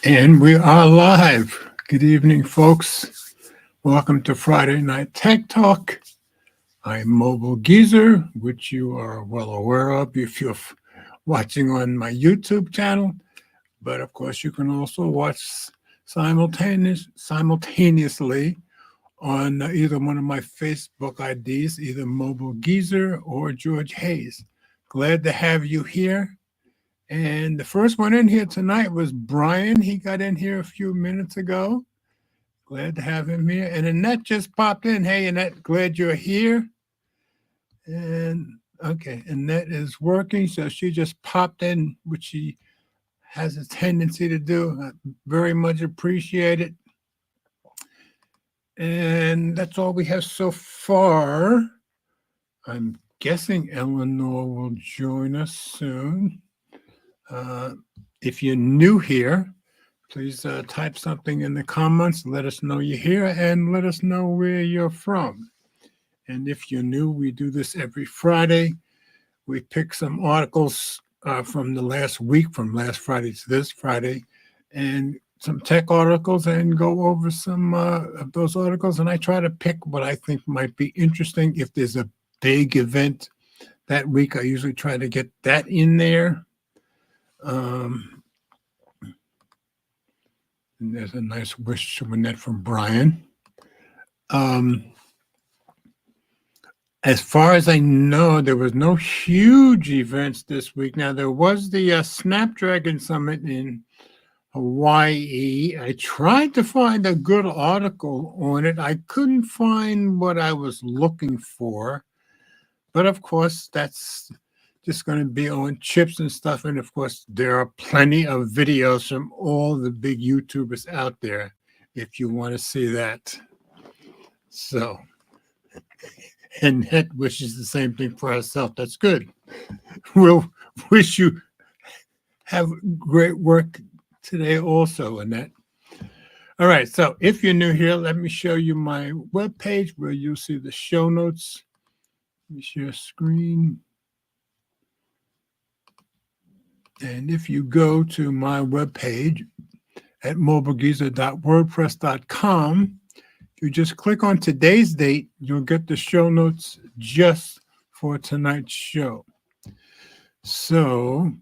And we are live. Good evening, folks. Welcome to Friday Night Tech Talk. I'm Mobile Geezer, which you are well aware of if you're watching on my YouTube channel. But of course, you can also watch simultaneously on either one of my Facebook IDs, either Mobile Geezer or George Hayes. Glad to have you here. And the first one in here tonight was Brian. He got in here a few minutes ago. Glad to have him here. And Annette just popped in. Hey, Annette, glad you're here. And okay, Annette is working, so she just popped in, which she has a tendency to do. I very much appreciate it. And that's all we have so far. I'm guessing Eleanor will join us soon. If you're new here, please type something in the comments. Let us know you're here and let us know where you're from. And if you're new, we do this every Friday. We pick some articles from the last week, from last Friday to this Friday, and some tech articles, and go over some of those articles. And I try to pick what I think might be interesting. If there's a big event that week, I usually try to get that in there. And there's a nice wish to Annette from Brian. As far as I know, there was no huge events this week. Now, there was the Snapdragon Summit in Hawaii. I tried to find a good article on it. I couldn't find what I was looking for. But of course, that's just going to be on chips and stuff. And of course, there are plenty of videos from all the big YouTubers out there if you want to see that. So, and Annette wishes the same thing for herself. That's good. We'll wish you have great work today also, Annette. All right, so if you're new here, let me show you my webpage where you'll see the show notes. Let me share screen. And if you go to my webpage at mobilegeezer.wordpress.com, you just click on today's date, you'll get the show notes just for tonight's show. So,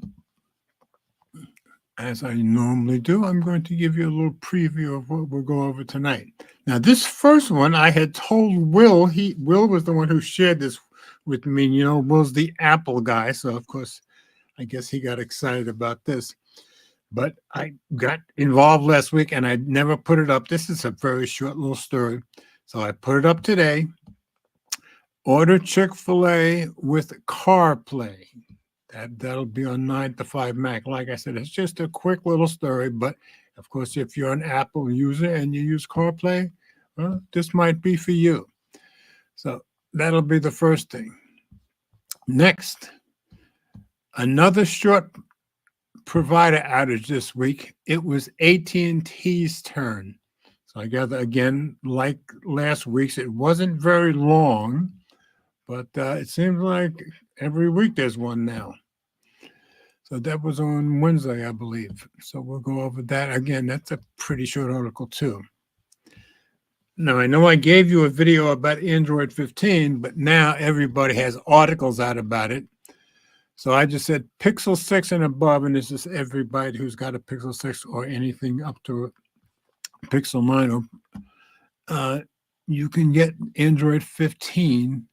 as I normally do, I'm going to give you a little preview of what we'll go over tonight. Now, this first one, I had told Will, Will was the one who shared this with me. You know, Will's the Apple guy, so of course, I guess he got excited about this. But I got involved last week and I never put it up. This is a very short little story. So I put it up today. Order Chick-fil-A with CarPlay. That'll be on 9 to 5 Mac. Like I said, it's just a quick little story. But of course, if you're an Apple user and you use CarPlay, well, this might be for you. So that'll be the first thing. Next, another short provider outage this week. It was AT&T's turn. So I gather, again, like last week's, it wasn't very long, but it seems like every week there's one now. So that was on Wednesday, I believe. So we'll go over that. Again, that's a pretty short article too. Now, I know I gave you a video about Android 15, but now everybody has articles out about it. So I just said Pixel 6 and above, and this is everybody who's got a Pixel 6 or anything up to a Pixel 9. You can get Android 15.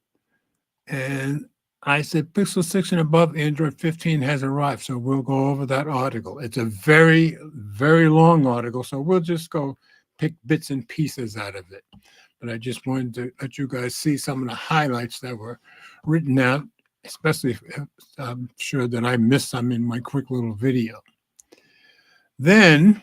And I said Pixel 6 and above, Android 15 has arrived. So we'll go over that article. It's a very, very long article. So we'll just go pick bits and pieces out of it. But I just wanted to let you guys see some of the highlights that were written out, especially if I'm sure that I missed some in my quick little video. Then,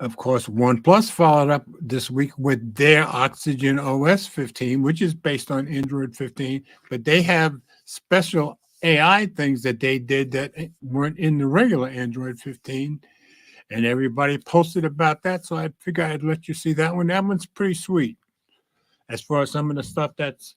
of course, OnePlus followed up this week with their Oxygen OS 15, which is based on Android 15, but they have special AI things that they did that weren't in the regular Android 15, and everybody posted about that, so I figured I'd let you see that one. That one's pretty sweet. As far as some of the stuff that's,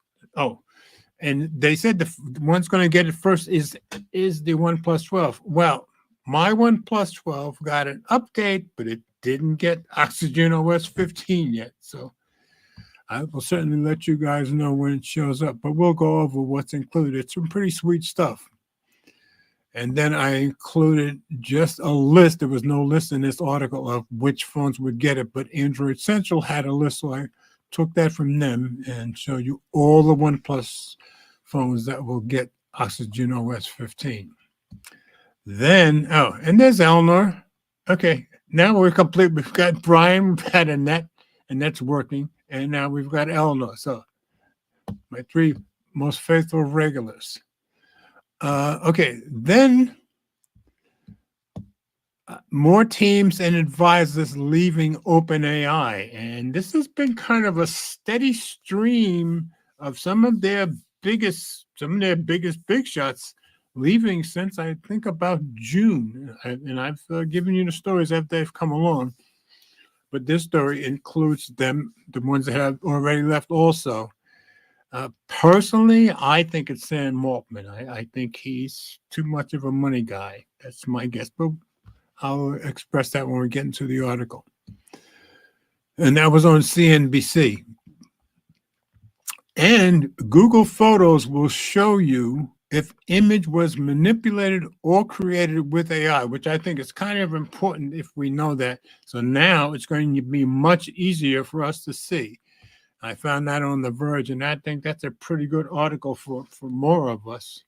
and they said the one's going to get it first is the OnePlus 12. Well, my OnePlus 12 got an update, but it didn't get Oxygen OS 15 yet. So I will certainly let you guys know when it shows up, but we'll go over what's included. It's some pretty sweet stuff. And then I included just a list. There was no list in this article of which phones would get it, but Android Central had a list. So I took that from them and show you all the OnePlus phones that will get Oxygen OS 15. Then, oh, and there's Eleanor. Okay, now we're complete. We've got Brian, we've had Annette, and that's working. And now we've got Eleanor. So my three most faithful regulars. Okay, then more teams and advisors leaving OpenAI. And this has been kind of a steady stream of some of their biggest big shots leaving since I think about June. And I've given you the stories as they've come along. But this story includes them, the ones that have already left also. Personally, I think it's Sam Altman. I think he's too much of a money guy. That's my guess. But I'll express that when we get into the article. And that was on CNBC. And Google Photos will show you if image was manipulated or created with AI, which I think is kind of important if we know that. So now it's going to be much easier for us to see. I found that on The Verge, and I think that's a pretty good article for more of us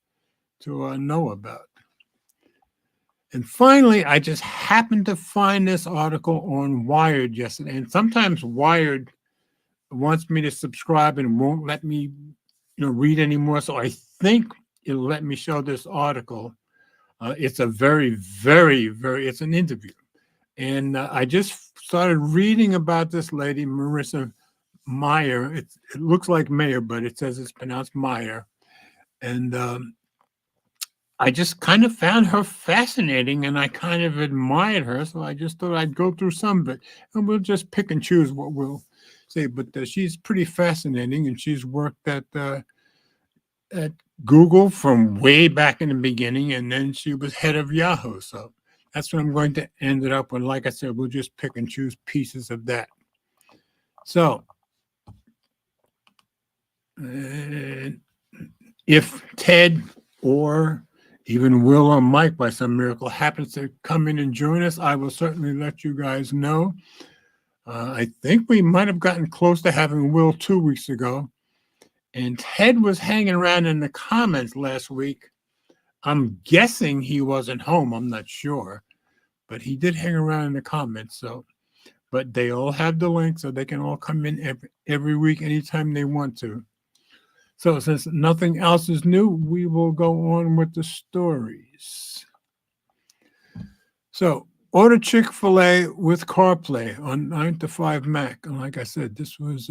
to know about. And finally, I just happened to find this article on Wired yesterday. And sometimes Wired wants me to subscribe and won't let me read anymore. So I think it'll let me show this article. It's a very, it's an interview. And I just started reading about this lady, Marissa Mayer. It looks like Mayer, but it says it's pronounced Meyer. And I just kind of found her fascinating, and I kind of admired her. So I just thought I'd go through some of it, and we'll just pick and choose what we'll say. But she's pretty fascinating, and she's worked at Google from way back in the beginning, and then she was head of Yahoo. So that's what I'm going to end it up with. Like I said, we'll just pick and choose pieces of that. So if Ted or even Will or Mike, by some miracle, happens to come in and join us, I will certainly let you guys know. I think we might have gotten close to having Will 2 weeks ago. And Ted was hanging around in the comments last week. I'm guessing he wasn't home. I'm not sure. But he did hang around in the comments. So, but they all have the link, so they can all come in every week anytime they want to. So since nothing else is new, we will go on with the stories. So order Chick-fil-A with CarPlay on 9 to 5 Mac. And like I said, this was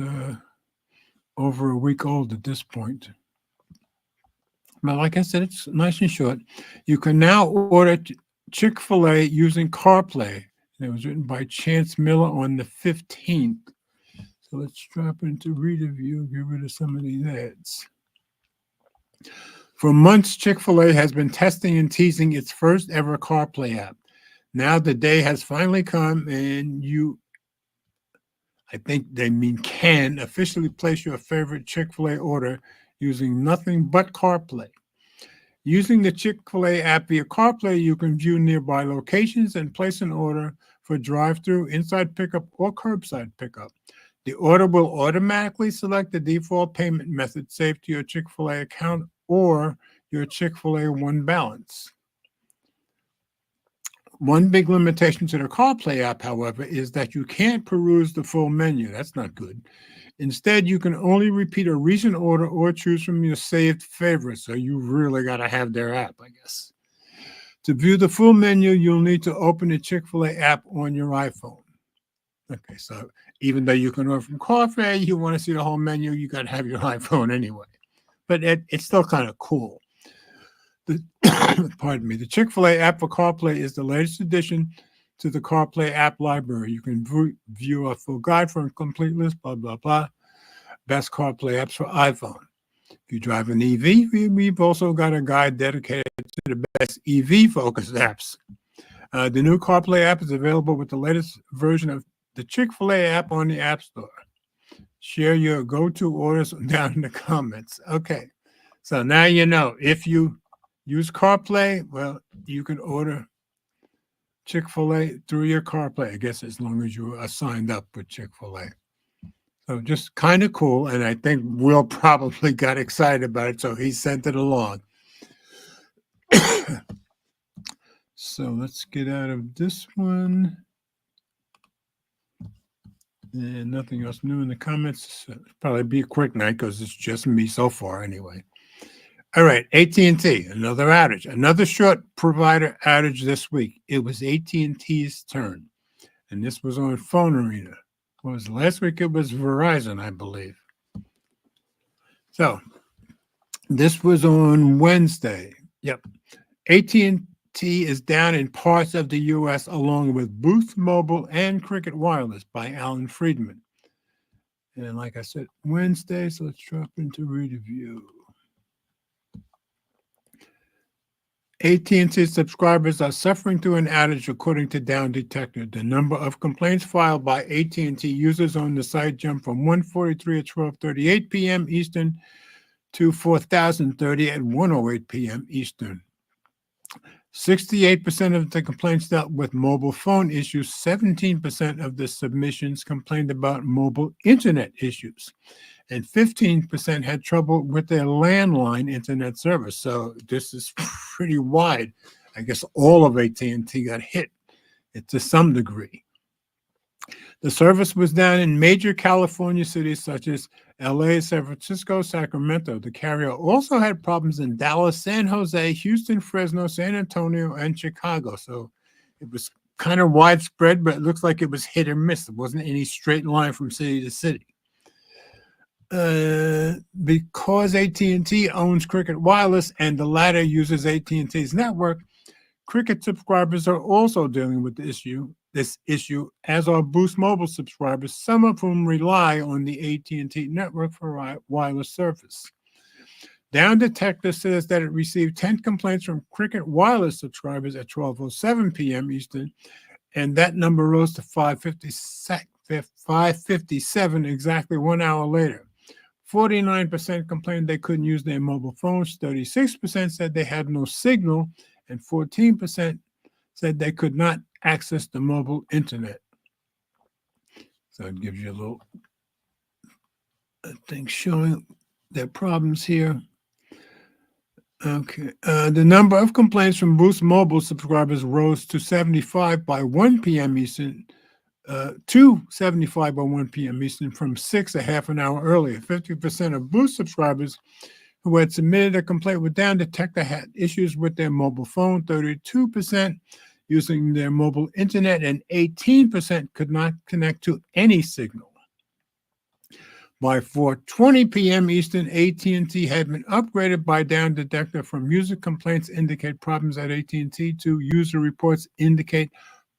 over a week old at this point. But like I said, it's nice and short. You can now order Chick-fil-A using CarPlay. It was written by Chance Miller on the 15th. So let's drop into Reader View, get rid of some of these ads. For months, Chick-fil-A has been testing and teasing its first ever CarPlay app. Now the day has finally come, and I think they mean can, officially place your favorite Chick-fil-A order using nothing but CarPlay. Using the Chick-fil-A app via CarPlay, you can view nearby locations and place an order for drive-through, inside pickup, or curbside pickup. The order will automatically select the default payment method saved to your Chick-fil-A account or your Chick-fil-A One balance. One big limitation to the CarPlay app, however, is that you can't peruse the full menu. That's not good. Instead, you can only repeat a recent order or choose from your saved favorites. So you really got to have their app, I guess. To view the full menu, you'll need to open the Chick-fil-A app on your iPhone. Okay, so even though you can order from CarPlay, you want to see the whole menu, you got to have your iPhone anyway. But it's still kind of cool. Pardon me. The Chick-fil-A app for CarPlay is the latest addition to the CarPlay app library. You can view a full guide for a complete list, blah, blah, blah. Best CarPlay apps for iPhone. If you drive an EV, we've also got a guide dedicated to the best EV-focused apps. The new CarPlay app is available with the latest version of the Chick-fil-A app on the App Store. Share your go-to orders down in the comments. Okay, so now you know if you use CarPlay, well, you can order Chick-fil-A through your CarPlay, I guess, as long as you are signed up with Chick-fil-A. So just kind of cool, and I think Will probably got excited about it, so he sent it along. So let's get out of this one. And nothing else new in the comments. Probably be a quick night because it's just me so far anyway. All right, AT&T, another outage, another short provider outage this week. It was AT&T's turn, and this was on Phone Arena. What was last week? It was Verizon, I believe. So this was on Wednesday. Yep, AT&T is down in parts of the U.S. along with Boost Mobile and Cricket Wireless by Alan Friedman. And like I said, Wednesday, so let's drop into review. AT&T subscribers are suffering through an outage, according to Down Detector. The number of complaints filed by AT&T users on the site jumped from 143 at 12:38 p.m. Eastern to 4,030 at 1:08 p.m. Eastern. 68% of the complaints dealt with mobile phone issues. 17% of the submissions complained about mobile internet issues. And 15% had trouble with their landline internet service. So this is pretty wide. I guess all of AT&T got hit to some degree. The service was down in major California cities such as LA, San Francisco, Sacramento. The carrier also had problems in Dallas, San Jose, Houston, Fresno, San Antonio, and Chicago. So it was kind of widespread, but it looks like it was hit or miss. There wasn't any straight line from city to city. Because AT&T owns Cricket Wireless and the latter uses AT&T's network, Cricket subscribers are also dealing with this issue, as are Boost Mobile subscribers, some of whom rely on the AT&T network for wireless service. Down Detector says that it received 10 complaints from Cricket Wireless subscribers at 12:07 p.m. Eastern, and that number rose to 557 exactly 1 hour later. 49% complained they couldn't use their mobile phones, 36% said they had no signal, and 14% said they could not access the mobile internet. So it gives you a little thing showing their problems here. Okay. The number of complaints from Boost Mobile subscribers rose to 75 by 1 p.m. Eastern, to 75 by 1 p.m. Eastern from 6 a half an hour earlier. 50% of Boost subscribers who had submitted a complaint with Down Detector had issues with their mobile phone, 32% using their mobile internet, and 18% could not connect to any signal. By 4:20 p.m. Eastern, AT&T had been upgraded by Down Detector from user complaints indicate problems at AT&T to user reports indicate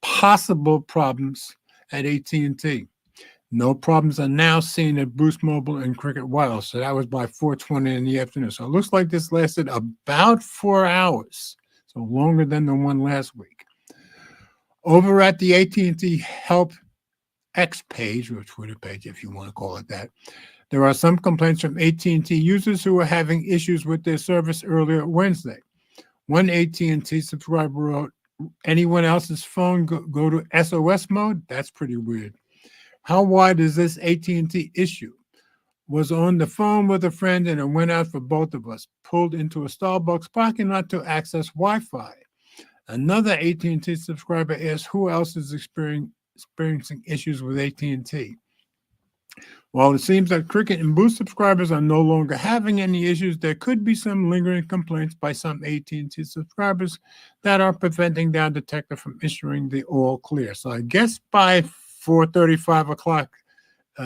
possible problems at AT&T. No problems are now seen at Boost Mobile and Cricket Wireless. So that was by 4:20 in the afternoon. So it looks like this lasted about 4 hours, so longer than the one last week. Over at the AT&T Help X page, or Twitter page, if you want to call it that, there are some complaints from AT&T users who are having issues with their service earlier Wednesday. One AT&T subscriber wrote, "Anyone else's phone go to SOS mode? That's pretty weird. How wide is this AT&T issue? Was on the phone with a friend and it went out for both of us. Pulled into a Starbucks parking lot to access Wi-Fi." Another AT&T subscriber asked who else is experiencing issues with AT&T. While it seems that Cricket and Boost subscribers are no longer having any issues, there could be some lingering complaints by some AT&T subscribers that are preventing Down Detector from issuing the all clear. So I guess by 4:35 o'clock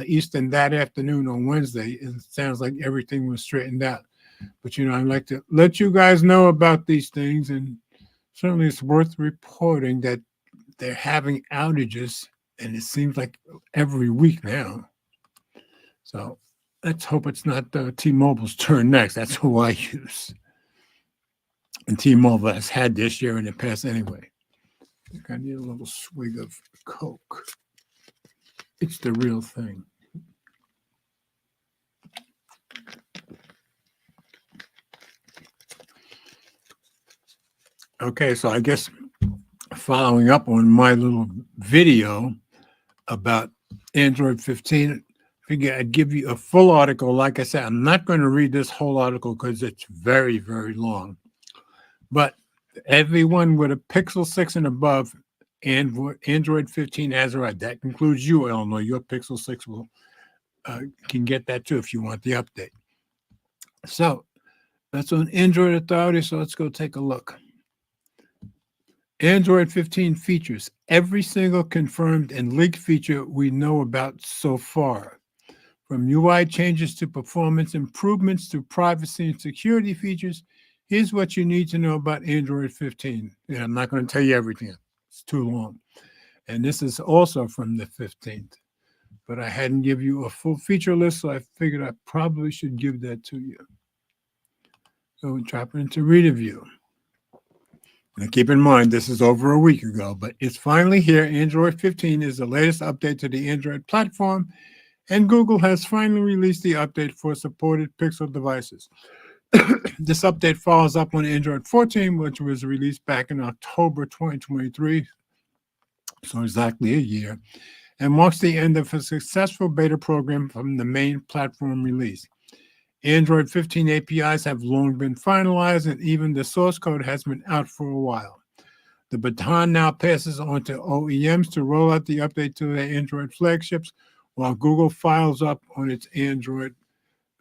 Eastern that afternoon on Wednesday, it sounds like everything was straightened out. But, I'd like to let you guys know about these things, and certainly it's worth reporting that they're having outages, and it seems like every week now. So let's hope it's not T-Mobile's turn next. That's who I use. And T-Mobile has had this year in the past anyway. think I need a little swig of Coke. It's the real thing. Okay, so I guess following up on my little video about Android 15, I figure I'd give you a full article. Like I said, I'm not going to read this whole article because it's very, very long. But everyone with a Pixel 6 and above, Android 15 has arrived. That includes you, Eleanor. Your Pixel 6 will can get that too if you want the update. So that's on Android Authority. So let's go take a look. Android 15 features every single confirmed and leaked feature we know about so far. From UI changes to performance improvements to privacy and security features, here's what you need to know about Android 15. And I'm not going to tell you everything. It's too long. And this is also from the 15th. But I hadn't given you a full feature list, so I figured I probably should give that to you. So we drop into Reader View. Now keep in mind, this is over a week ago, but it's finally here. Android 15 is the latest update to the Android platform, and Google has finally released the update for supported Pixel devices. This update follows up on Android 14, which was released back in October 2023, so exactly a year, and marks the end of a successful beta program from the main platform release. Android 15 APIs have long been finalized, and even the source code has been out for a while. The baton now passes on to OEMs to roll out the update to their Android flagships, while Google files up on its Android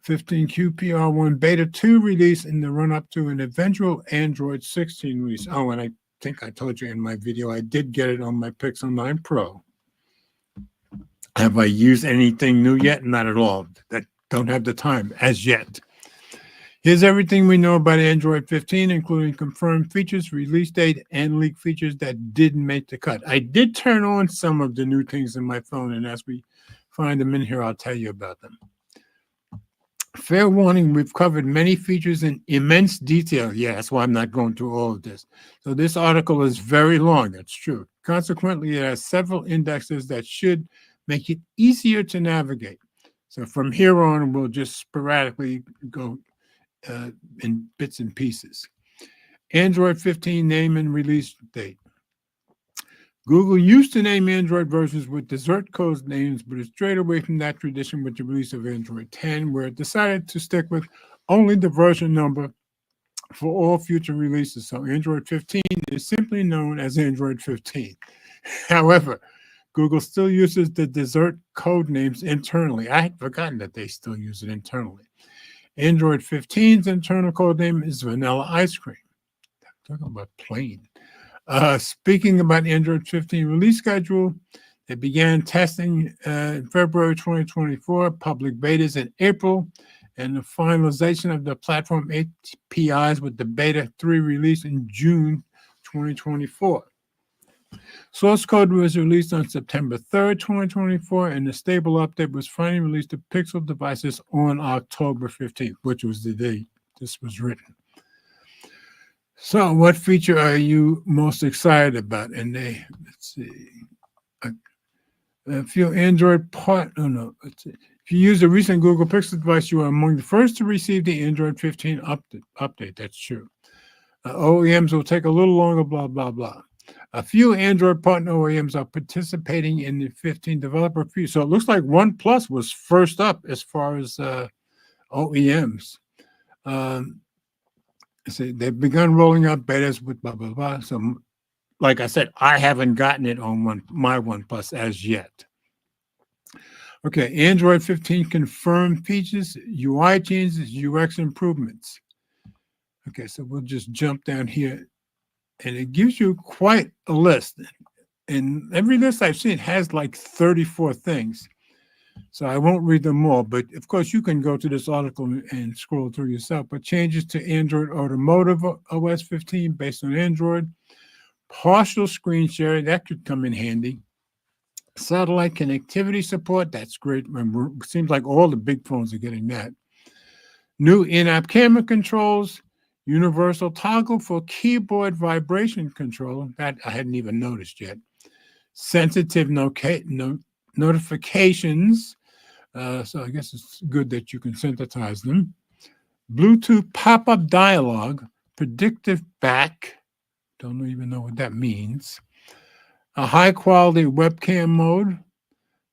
15 QPR1 Beta 2 release in the run-up to an eventual Android 16 release. Oh, and I think I told you in my video, I did get it on my Pixel 9 Pro. Have I used anything new yet? Not at all. That don't have the time as yet. Here's everything we know about Android 15, including confirmed features, release date, and leaked features that didn't make the cut. I did turn on some of the new things in my phone, and as we find them in here, I'll tell you about them. Fair warning, we've covered many features in immense detail. Yeah, that's why I'm not going through all of this. So this article is very long, that's true. Consequently, it has several indexes that should make it easier to navigate. So from here on, we'll just sporadically go in bits and pieces. Android 15 name and release date. Google used to name Android versions with dessert code names, but it strayed away from that tradition with the release of Android 10, where it decided to stick with only the version number for all future releases. So Android 15 is simply known as Android 15. However, Google still uses the dessert code names internally. I had forgotten that they still use it internally. Android 15's internal code name is Vanilla Ice Cream. Talking about plain. Speaking about Android 15 release schedule, they began testing in February 2024, public betas in April, and the finalization of the platform APIs with the beta 3 release in June 2024. Source code was released on September 3rd, 2024, and the stable update was finally released to Pixel devices on October 15th, which was the date this was written. So what feature are you most excited about? And let's see, if you're Android let's see. If you use a recent Google Pixel device, you are among the first to receive the Android 15 update. That's true. OEMs will take a little longer, blah, blah, blah. A few Android partner OEMs are participating in the 15 developer preview. So it looks like OnePlus was first up as far as OEMs. So they've begun rolling out betas with blah, blah, blah. So like I said, I haven't gotten it on my OnePlus as yet. Okay, Android 15 confirmed features, UI changes, UX improvements. Okay, so we'll just jump down here. And it gives you quite a list. And every list I've seen has like 34 things. So I won't read them all, but of course you can go to this article and scroll through yourself. But changes to Android Automotive OS 15 based on Android. Partial screen sharing, that could come in handy. Satellite connectivity support, that's great. It seems like all the big phones are getting that. New in-app camera controls. Universal toggle for keyboard vibration control. That I hadn't even noticed yet. Sensitive notifications. So I guess it's good that you can synthesize them. Bluetooth pop-up dialog. Predictive back. Don't even know what that means. A high-quality webcam mode.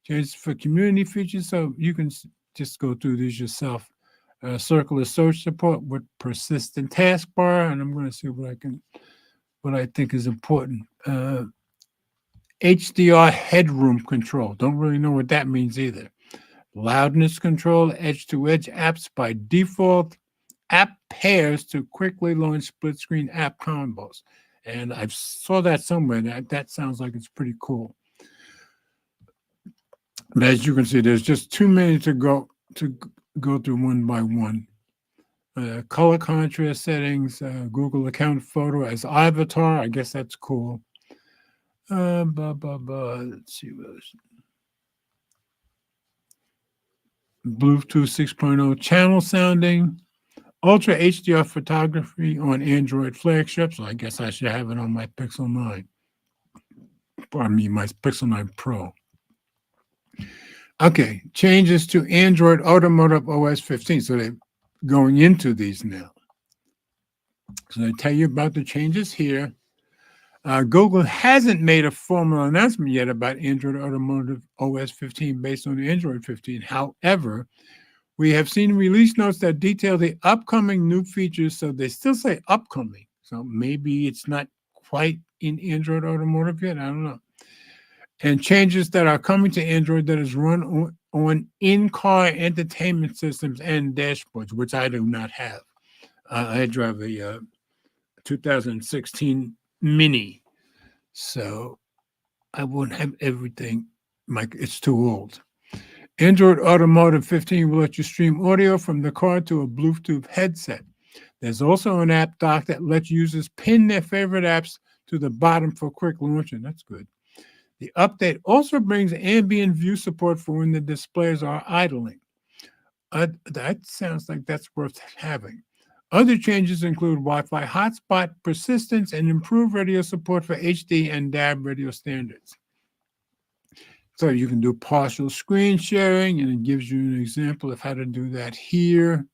Changes for community features, so you can just go through these yourself. Circular search support with persistent taskbar, and I'm going to see what I think is important. HDR headroom control. Don't really know what that means either. Loudness control, edge-to-edge apps by default. App pairs to quickly launch split-screen app combos. And I saw that somewhere. That sounds like it's pretty cool. But as you can see, there's just too many to go through one by one. Color contrast settings, Google account photo as avatar. I guess that's cool. Let's see what else. Bluetooth 6.0 channel sounding. Ultra HDR photography on Android flagship. So I guess I should have it on my Pixel 9. Pardon me, my Pixel 9 Pro. Okay, changes to Android Automotive OS 15. So they're going into these now. So I tell you about the changes here. Google hasn't made a formal announcement yet about Android Automotive OS 15 based on Android 15. However, we have seen release notes that detail the upcoming new features. So they still say upcoming. So maybe it's not quite in Android Automotive yet. I don't know. And changes that are coming to Android that is run on in-car entertainment systems and dashboards, which I do not have. I drive a 2016 Mini, so I won't have everything. It's too old. Android Automotive 15 will let you stream audio from the car to a Bluetooth headset. There's also an app dock that lets users pin their favorite apps to the bottom for quick launching. That's good. The update also brings ambient view support for when the displays are idling. That sounds like that's worth having. Other changes include Wi-Fi hotspot persistence and improved radio support for HD and DAB radio standards. So you can do partial screen sharing, and it gives you an example of how to do that here.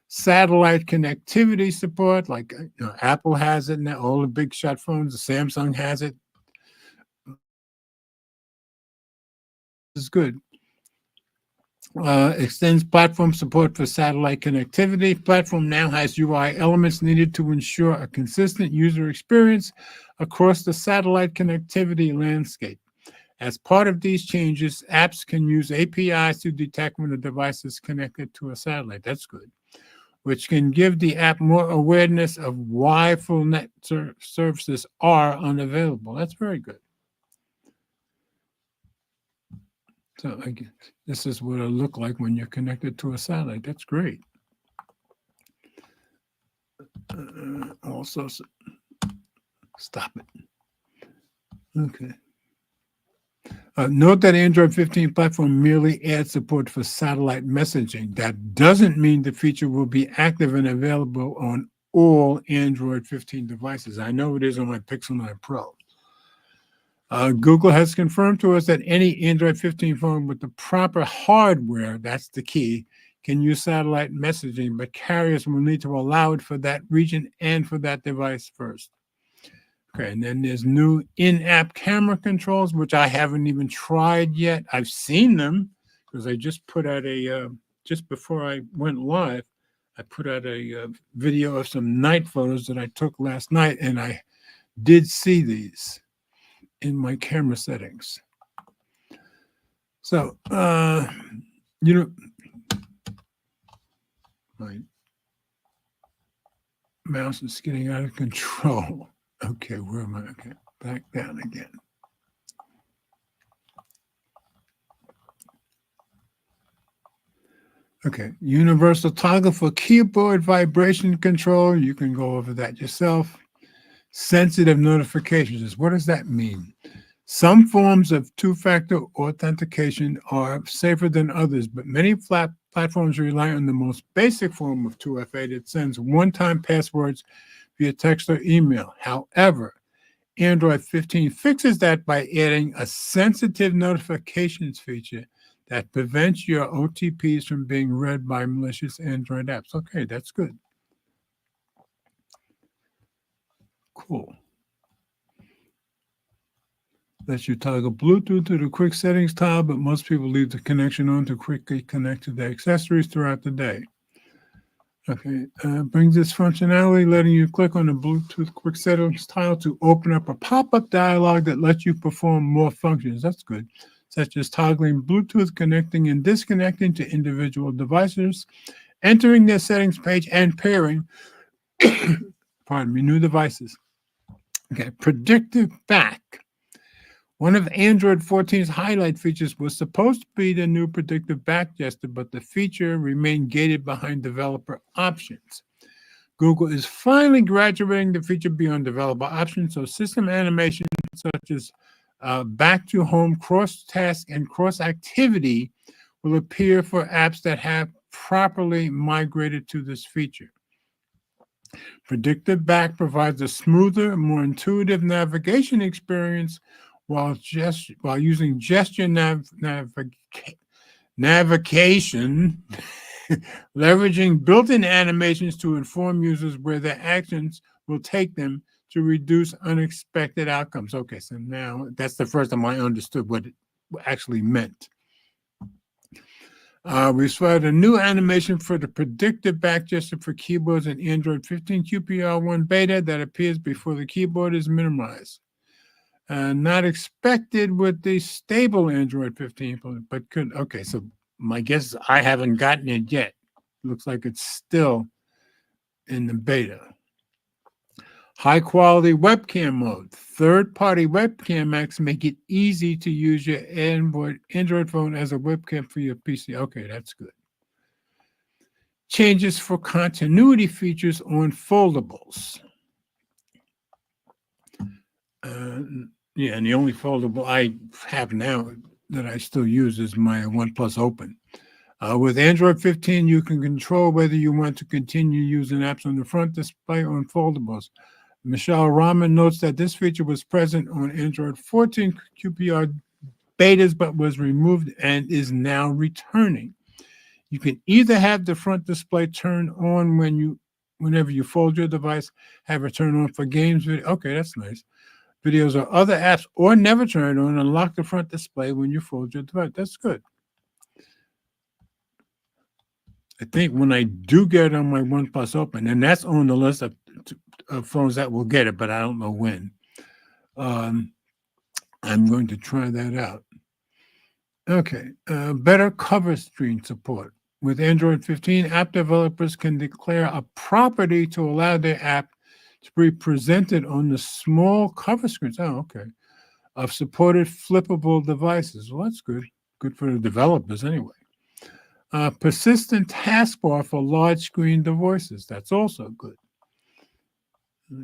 Satellite connectivity support, like Apple has it now, all the big shot phones, Samsung has it. This is good. Extends platform support for satellite connectivity. Platform now has UI elements needed to ensure a consistent user experience across the satellite connectivity landscape. As part of these changes, apps can use APIs to detect when a device is connected to a satellite. That's good. Which can give the app more awareness of why full net services are unavailable. That's very good. So again, this is what it'll look like when you're connected to a satellite. That's great. Also, stop it. Okay. Note that Android 15 platform merely adds support for satellite messaging. That doesn't mean the feature will be active and available on all Android 15 devices. I know it is on my Pixel 9 Pro. Google has confirmed to us that any Android 15 phone with the proper hardware, that's the key, can use satellite messaging, but carriers will need to allow it for that region and for that device first. Okay, and then there's new in-app camera controls, which I haven't even tried yet. I've seen them because I just put out just before I went live, I put out a video of some night photos that I took last night, and I did see these in my camera settings. So, my mouse is getting out of control. Okay, where am I? Okay, back down again. Okay, universal toggle for keyboard vibration control. You can go over that yourself. Sensitive notifications. What does that mean? Some forms of two-factor authentication are safer than others, but many platforms rely on the most basic form of 2FA that sends one-time passwords via text or email. However, Android 15 fixes that by adding a sensitive notifications feature that prevents your OTPs from being read by malicious Android apps. Okay, that's good. Cool. Lets you toggle Bluetooth to the quick settings tile, but most people leave the connection on to quickly connect to their accessories throughout the day. Okay, brings this functionality, letting you click on the Bluetooth quick settings tile to open up a pop-up dialog that lets you perform more functions. That's good, such as toggling Bluetooth, connecting and disconnecting to individual devices, entering their settings page, and pairing, pardon me, new devices. Okay, predictive back. One of Android 14's highlight features was supposed to be the new predictive back gesture, but the feature remained gated behind developer options. Google is finally graduating the feature beyond developer options, so system animations such as back to home, cross-task, and cross-activity will appear for apps that have properly migrated to this feature. Predictive back provides a smoother, more intuitive navigation experience while using gesture navigation, leveraging built-in animations to inform users where their actions will take them to reduce unexpected outcomes. Okay, so now that's the first time I understood what it actually meant. We started a new animation for the predictive back gesture for keyboards in Android 15 QPR1 beta that appears before the keyboard is minimized. Not expected with the stable Android 15, but could. Okay, so my guess is I haven't gotten it yet. Looks like it's still in the beta. High quality webcam mode. Third-party webcam apps make it easy to use your Android phone as a webcam for your PC. Okay, that's good. Changes for continuity features on foldables. Yeah, and the only foldable I have now that I still use is my OnePlus Open. With Android 15, you can control whether you want to continue using apps on the front display or on foldables. Michelle Rahman notes that this feature was present on Android 14 QPR betas, but was removed and is now returning. You can either have the front display turned on whenever you fold your device, have it turned on for games. Okay, that's nice. Videos or other apps, or never turn it on and lock the front display when you fold your device. That's good. I think when I do get it on my OnePlus Open, and that's on the list of phones that will get it, but I don't know when. I'm going to try that out. Okay, better cover screen support. With Android 15, app developers can declare a property to allow their app to be presented on the small cover screens. Oh, okay. Of supported flippable devices. Well, that's good. Good for the developers anyway. Persistent taskbar for large screen devices. That's also good.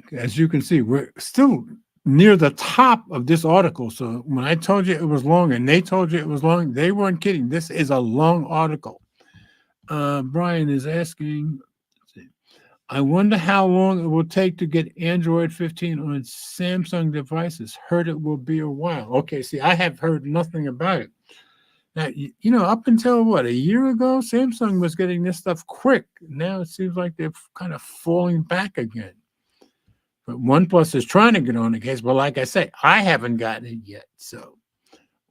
Okay, as you can see, we're still near the top of this article. So when I told you it was long and they told you it was long, they weren't kidding. This is a long article. Brian is asking, I wonder how long it will take to get Android 15 on Samsung devices. Heard it will be a while. Okay, see, I have heard nothing about it. Now, up until what, a year ago, Samsung was getting this stuff quick. Now it seems like they're kind of falling back again. But OnePlus is trying to get on the case. But like I say, I haven't gotten it yet. So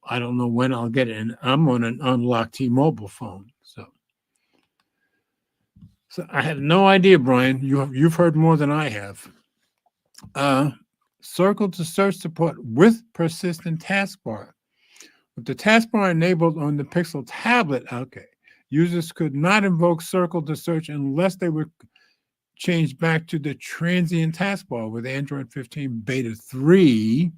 I don't know when I'll get it. And I'm on an unlocked T-Mobile phone. So I have no idea, Brian. You've heard more than I have. Circle to search support with persistent taskbar. With the taskbar enabled on the Pixel tablet, okay, users could not invoke Circle to search unless they were changed back to the transient taskbar. With Android 15 Beta 3,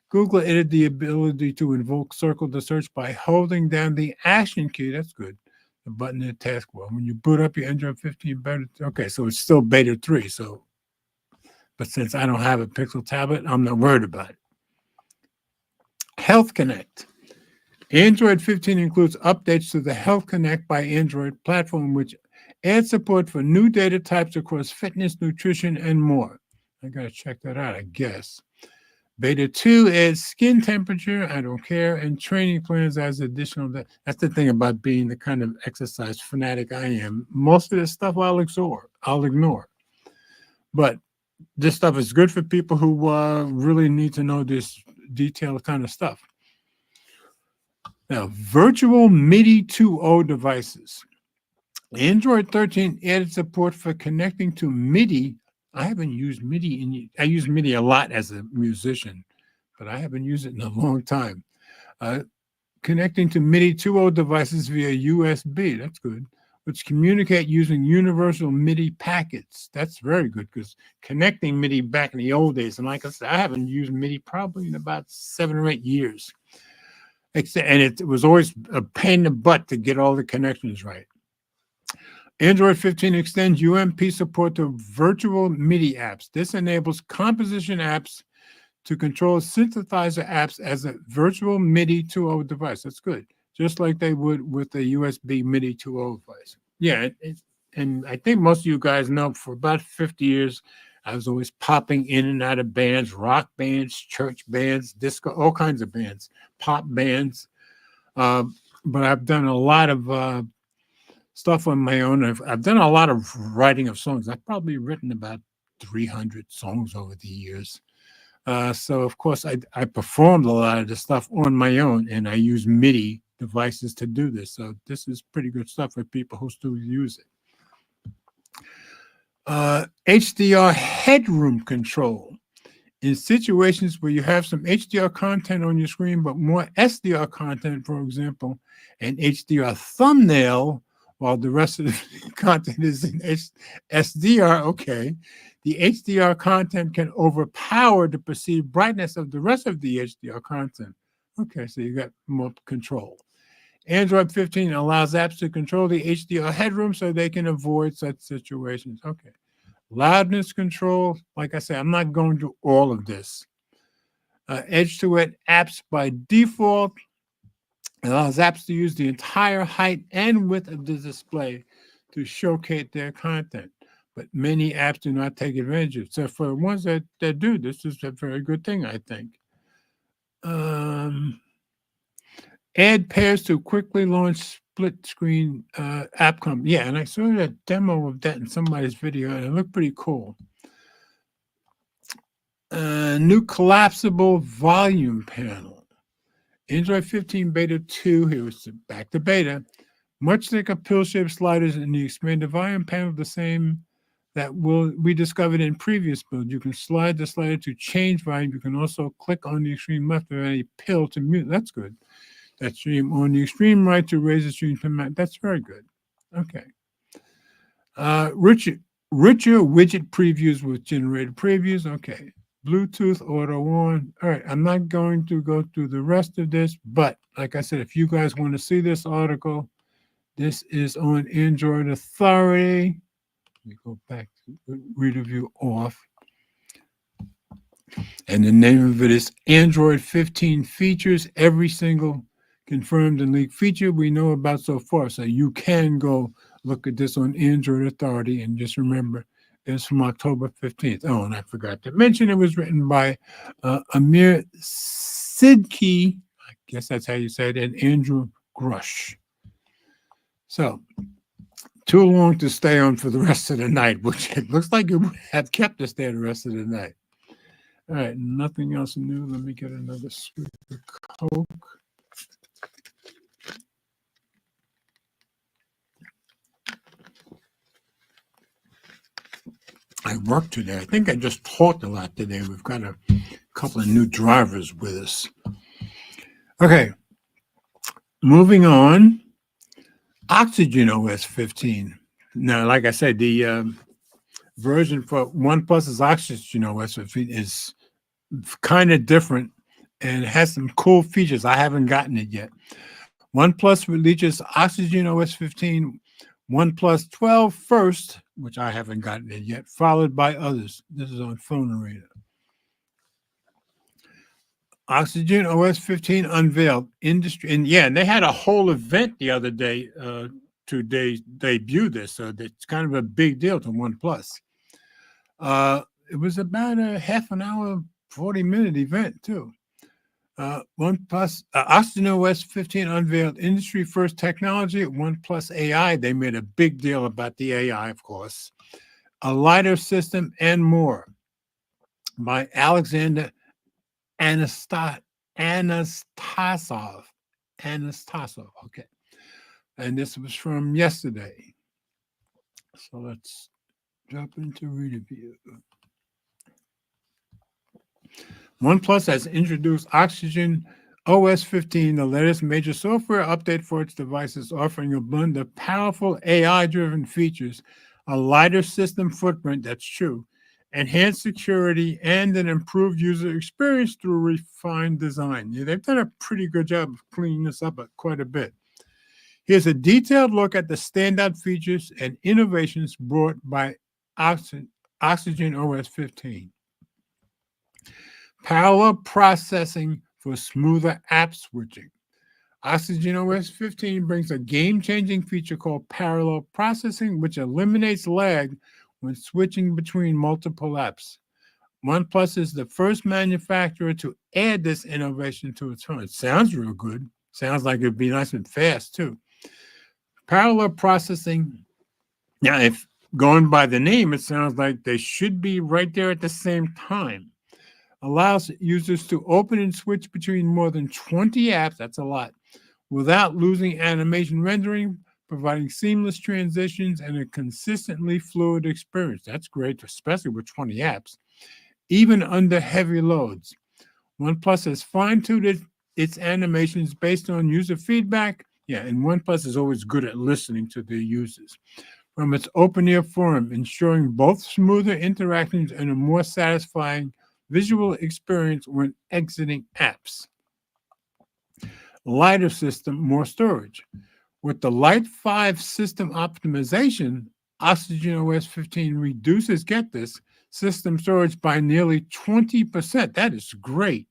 Google added the ability to invoke Circle to search by holding down the action key. That's good. The button in the taskbar. When you boot up your Android 15 Beta, okay, so it's still Beta 3. So, but since I don't have a Pixel tablet, I'm not worried about it. Health Connect. Android 15 includes updates to the Health Connect by Android platform, which adds support for new data types across fitness, nutrition, and more. I got to check that out, I guess. Beta 2 adds skin temperature, I don't care, and training plans as additional. That's the thing about being the kind of exercise fanatic I am. Most of this stuff I'll ignore. But this stuff is good for people who really need to know this detailed kind of stuff. Now, virtual MIDI 2.0 devices. Android 13 added support for connecting to MIDI. I haven't used MIDI I use MIDI a lot as a musician, but I haven't used it in a long time. Connecting to MIDI 2.0 devices via USB. That's good. Which communicate using universal MIDI packets. That's very good because connecting MIDI back in the old days, and like I said, I haven't used MIDI probably in about 7 or 8 years. And it was always a pain in the butt to get all the connections right. Android 15 extends UMP support to virtual MIDI apps. This enables composition apps to control synthesizer apps as a virtual MIDI 2.0 device. That's good. Just like they would with the USB MIDI 2.0 device. Yeah, and I think most of you guys know for about 50 years, I was always popping in and out of bands, rock bands, church bands, disco, all kinds of bands, pop bands. But I've done a lot of stuff on my own. I've done a lot of writing of songs. I've probably written about 300 songs over the years. So, of course, I performed a lot of the stuff on my own, and I use MIDI devices to do this. So this is pretty good stuff for people who still use it. HDR headroom control. In situations where you have some HDR content on your screen, but more SDR content, for example, an HDR thumbnail, while the rest of the content is in SDR, okay, the HDR content can overpower the perceived brightness of the rest of the HDR content. Okay, so you got more control. Android 15 allows apps to control the HDR headroom so they can avoid such situations. Okay. Loudness control, like I said, I'm not going to all of this. Edge-to-Edge apps by default allows apps to use the entire height and width of the display to showcase their content. But many apps do not take advantage of it. So for the ones that do, this is a very good thing, I think. Add pairs to quickly launch split screen app company. Yeah, and I saw that demo of that in somebody's video, and it looked pretty cool. New collapsible volume panel. Android 15 Beta 2, here's back to beta. Much like a pill-shaped sliders in the expanded volume panel, the same that we discovered in previous builds. You can slide the slider to change volume. You can also click on the extreme left of any pill to mute. That's good. That stream on the extreme right to raise the stream to max. That's very good. Okay. Richer widget previews with generated previews. Okay. Bluetooth auto on. All right. I'm not going to go through the rest of this, but like I said, if you guys want to see this article, this is on Android Authority. Let me go back to read review off. And the name of it is Android 15 features every single confirmed and leaked feature we know about so far. So you can go look at this on Android Authority, and just remember it's from October 15th. Oh, and I forgot to mention it was written by Amir Sidki, I guess that's how you say it, and Andrew Grush. So too long to stay on for the rest of the night, which it looks like it would have kept us there the rest of the night. All right, nothing else new. Let me get another sweet Coke. I worked today. I think I just talked a lot today. We've got a couple of new drivers with us. Okay, moving on. Oxygen OS 15. Now, like I said, the version for OnePlus's Oxygen OS 15 is kind of different and it has some cool features. I haven't gotten it yet. OnePlus releases Oxygen OS 15, OnePlus 12 first, which I haven't gotten it yet, followed by others. This is on Phone Arena. Oxygen OS 15 unveiled industry, and yeah, and they had a whole event the other day to debut this, so that's kind of a big deal to OnePlus. It was about a half an hour, 40-minute event too. OnePlus Oxygen OS 15 unveiled industry first technology. OnePlus AI, they made a big deal about the AI, of course. A lighter system and more by Alexander Anastasov. Anastasov. Okay. And this was from yesterday. So let's jump into review. OnePlus has introduced Oxygen OS 15, the latest major software update for its devices, offering a blend of powerful AI-driven features, a lighter system footprint, that's true, enhanced security, and an improved user experience through refined design. Yeah, they've done a pretty good job of cleaning this up quite a bit. Here's a detailed look at the standout features and innovations brought by Oxygen OS 15. Parallel processing for smoother app switching. Oxygen OS 15 brings a game-changing feature called parallel processing, which eliminates lag when switching between multiple apps. OnePlus is the first manufacturer to add this innovation to its phone. It sounds real good. Sounds like it'd be nice and fast, too. Parallel processing, now, if going by the name, it sounds like they should be right there at the same time. Allows users to open and switch between more than 20 apps, that's a lot, without losing animation rendering, providing seamless transitions and a consistently fluid experience. That's great, especially with 20 apps, even under heavy loads. OnePlus has fine-tuned its animations based on user feedback. Yeah, and OnePlus is always good at listening to their users. From its open-ear forum, ensuring both smoother interactions and a more satisfying visual experience when exiting apps. Lighter system, more storage. With the Light 5 system optimization, Oxygen OS 15 reduces, get this, system storage by nearly 20%. That is great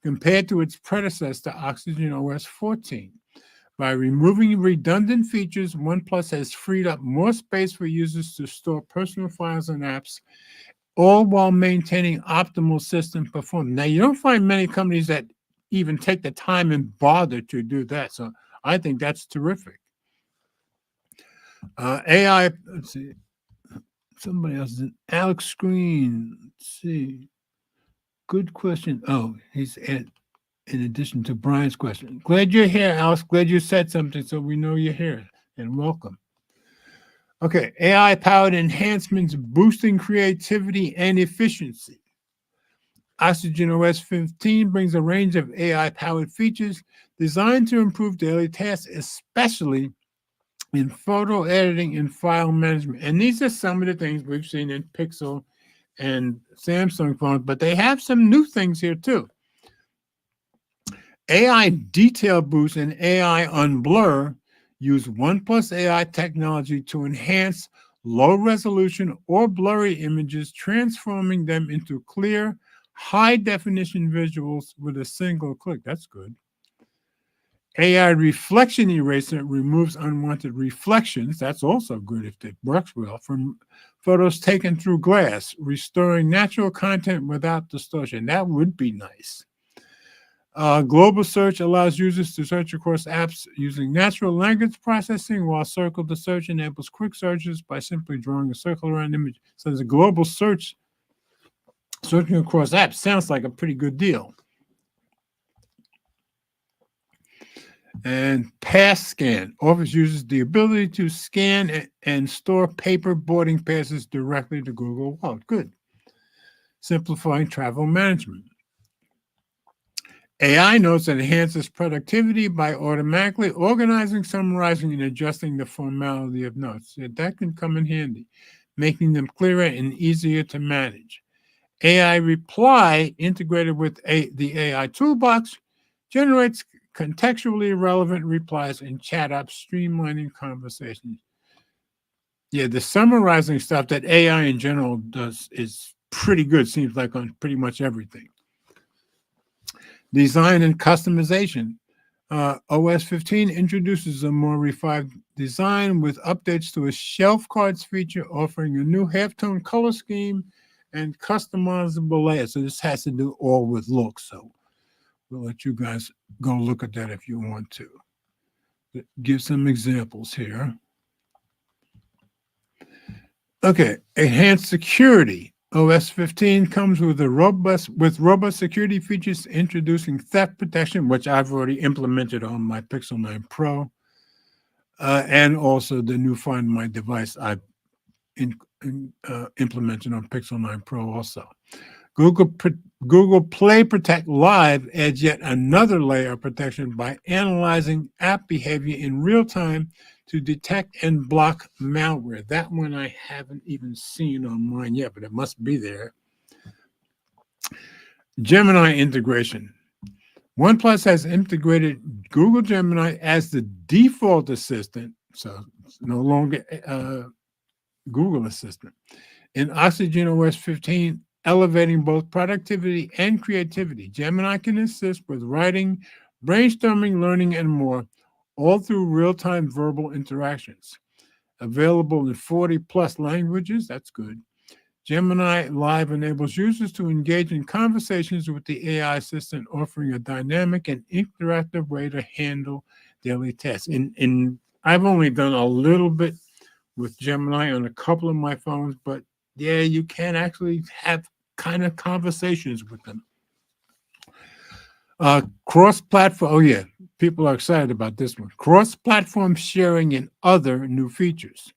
compared to its predecessor, Oxygen OS 14. By removing redundant features, OnePlus has freed up more space for users to store personal files and apps, all while maintaining optimal system performance. Now, you don't find many companies that even take the time and bother to do that. So I think that's terrific. AI, let's see. Somebody else, Alex Screen. Let's see. Good question. Oh, he's in addition to Brian's question. Glad you're here, Alex. Glad you said something so we know you're here, and welcome. Okay, AI-powered enhancements boosting creativity and efficiency. Oxygen OS 15 brings a range of AI-powered features designed to improve daily tasks, especially in photo editing and file management. And these are some of the things we've seen in Pixel and Samsung phones, but they have some new things here too. AI Detail Boost and AI Unblur use OnePlus AI technology to enhance low-resolution or blurry images, transforming them into clear, high-definition visuals with a single click. That's good. AI Reflection Eraser removes unwanted reflections. That's also good if it works well from photos taken through glass, restoring natural content without distortion. That would be nice. Global search allows users to search across apps using natural language processing, while circle to search enables quick searches by simply drawing a circle around the image. So there's a global search, searching across apps. Sounds like a pretty good deal. And PassScan offers users the ability to scan and store paper boarding passes directly to Google Wallet. Good. Simplifying travel management. AI Notes enhances productivity by automatically organizing, summarizing, and adjusting the formality of notes. Yeah, that can come in handy, making them clearer and easier to manage. AI Reply, integrated with the AI Toolbox, generates contextually relevant replies in chat apps, streamlining conversations. Yeah, the summarizing stuff that AI in general does is pretty good, seems like on pretty much everything. Design and customization. OS 15 introduces a more refined design with updates to a shelf cards feature, offering a new halftone color scheme and customizable layers. So this has to do all with looks. So we'll let you guys go look at that if you want to. Give some examples here. Okay, enhanced security. OS 15 comes with robust security features, introducing theft protection, which I've already implemented on my Pixel 9 Pro, and also the new Find My Device I've implemented on Pixel 9 Pro also. Google Play Protect Live adds yet another layer of protection by analyzing app behavior in real time to detect and block malware. That one I haven't even seen on mine yet, but it must be there. Gemini integration. OnePlus has integrated Google Gemini as the default assistant, so it's no longer Google Assistant, in Oxygen OS 15, elevating both productivity and creativity. Gemini can assist with writing, brainstorming, learning, and more, all through real-time verbal interactions. Available in 40 plus languages, that's good. Gemini Live enables users to engage in conversations with the AI assistant, offering a dynamic and interactive way to handle daily tasks. And I've only done a little bit with Gemini on a couple of my phones, but yeah, you can actually have kind of conversations with them. Cross-platform, oh yeah, people are excited about this one. Cross-platform sharing and other new features.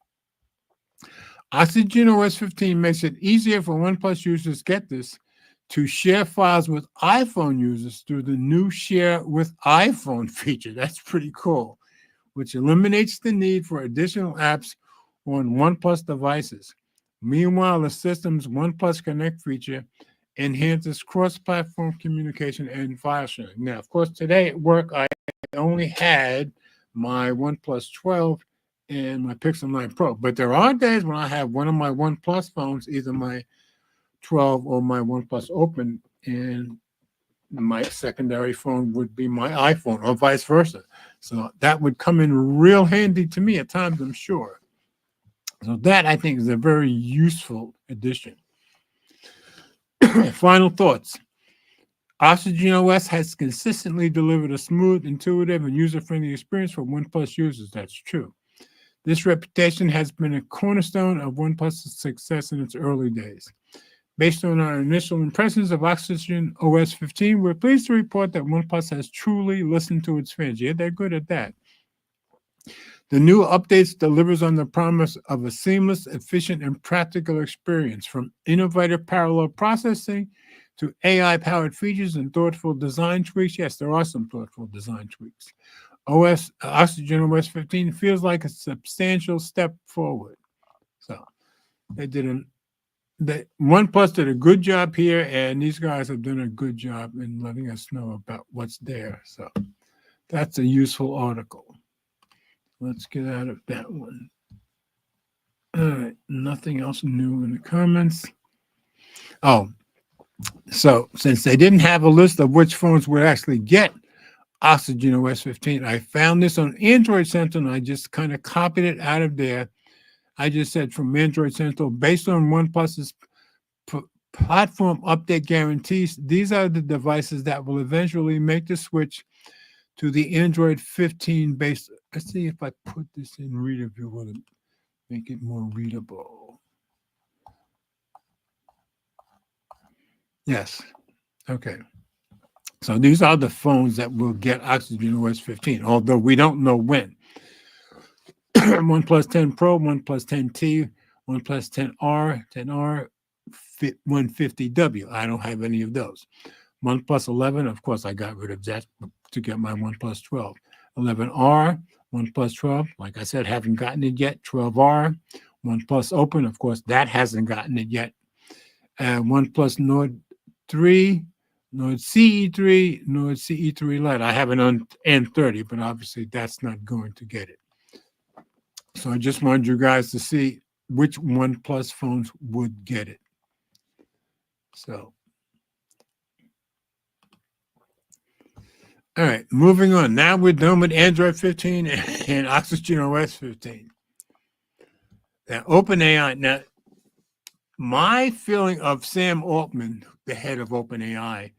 Oxygen OS 15 makes it easier for OnePlus users, get this, to share files with iPhone users through the new Share with iPhone feature. That's pretty cool, which eliminates the need for additional apps on OnePlus devices. Meanwhile, the system's OnePlus Connect feature enhances cross-platform communication and file sharing. Now, of course, today at work, I only had my OnePlus 12 and my Pixel 9 Pro, but there are days when I have one of my OnePlus phones, either my 12 or my OnePlus Open, and my secondary phone would be my iPhone or vice versa. So that would come in real handy to me at times, I'm sure. So that, I think, is a very useful addition. Final thoughts. Oxygen OS has consistently delivered a smooth, intuitive, and user-friendly experience for OnePlus users. That's true. This reputation has been a cornerstone of OnePlus's success in its early days. Based on our initial impressions of Oxygen OS 15, we're pleased to report that OnePlus has truly listened to its fans. Yeah, they're good at that. The new updates delivers on the promise of a seamless, efficient, and practical experience, from innovative parallel processing to AI-powered features and thoughtful design tweaks. Yes, there are some thoughtful design tweaks. Oxygen OS 15 feels like a substantial step forward. So OnePlus did a good job here, and these guys have done a good job in letting us know about what's there. So that's a useful article. Let's get out of that one. All right, nothing else new in the comments. Oh, so since they didn't have a list of which phones would actually get Oxygen OS 15, I found this on Android Central, and I just kind of copied it out of there. I just said from Android Central, based on OnePlus's platform update guarantees, these are the devices that will eventually make the switch to the Android 15 based. Let's see if I put this in reader view, will it make it more readable? Yes. Okay. So these are the phones that will get Oxygen OS 15, although we don't know when. OnePlus 10 Pro, OnePlus 10T, OnePlus 10R, 10R, 150W. I don't have any of those. OnePlus 11, of course, I got rid of that to get my OnePlus 12. 11R, OnePlus 12, like I said, haven't gotten it yet. 12R, OnePlus Open, of course, that hasn't gotten it yet. And OnePlus Nord 3, Nord CE3, Nord CE3 Lite. I have an N30, but obviously that's not going to get it. So I just wanted you guys to see which OnePlus phones would get it. So All right, moving on. Now we're done with Android 15 and Oxygen OS 15. Now, OpenAI. Now, my feeling of Sam Altman, the head of OpenAI,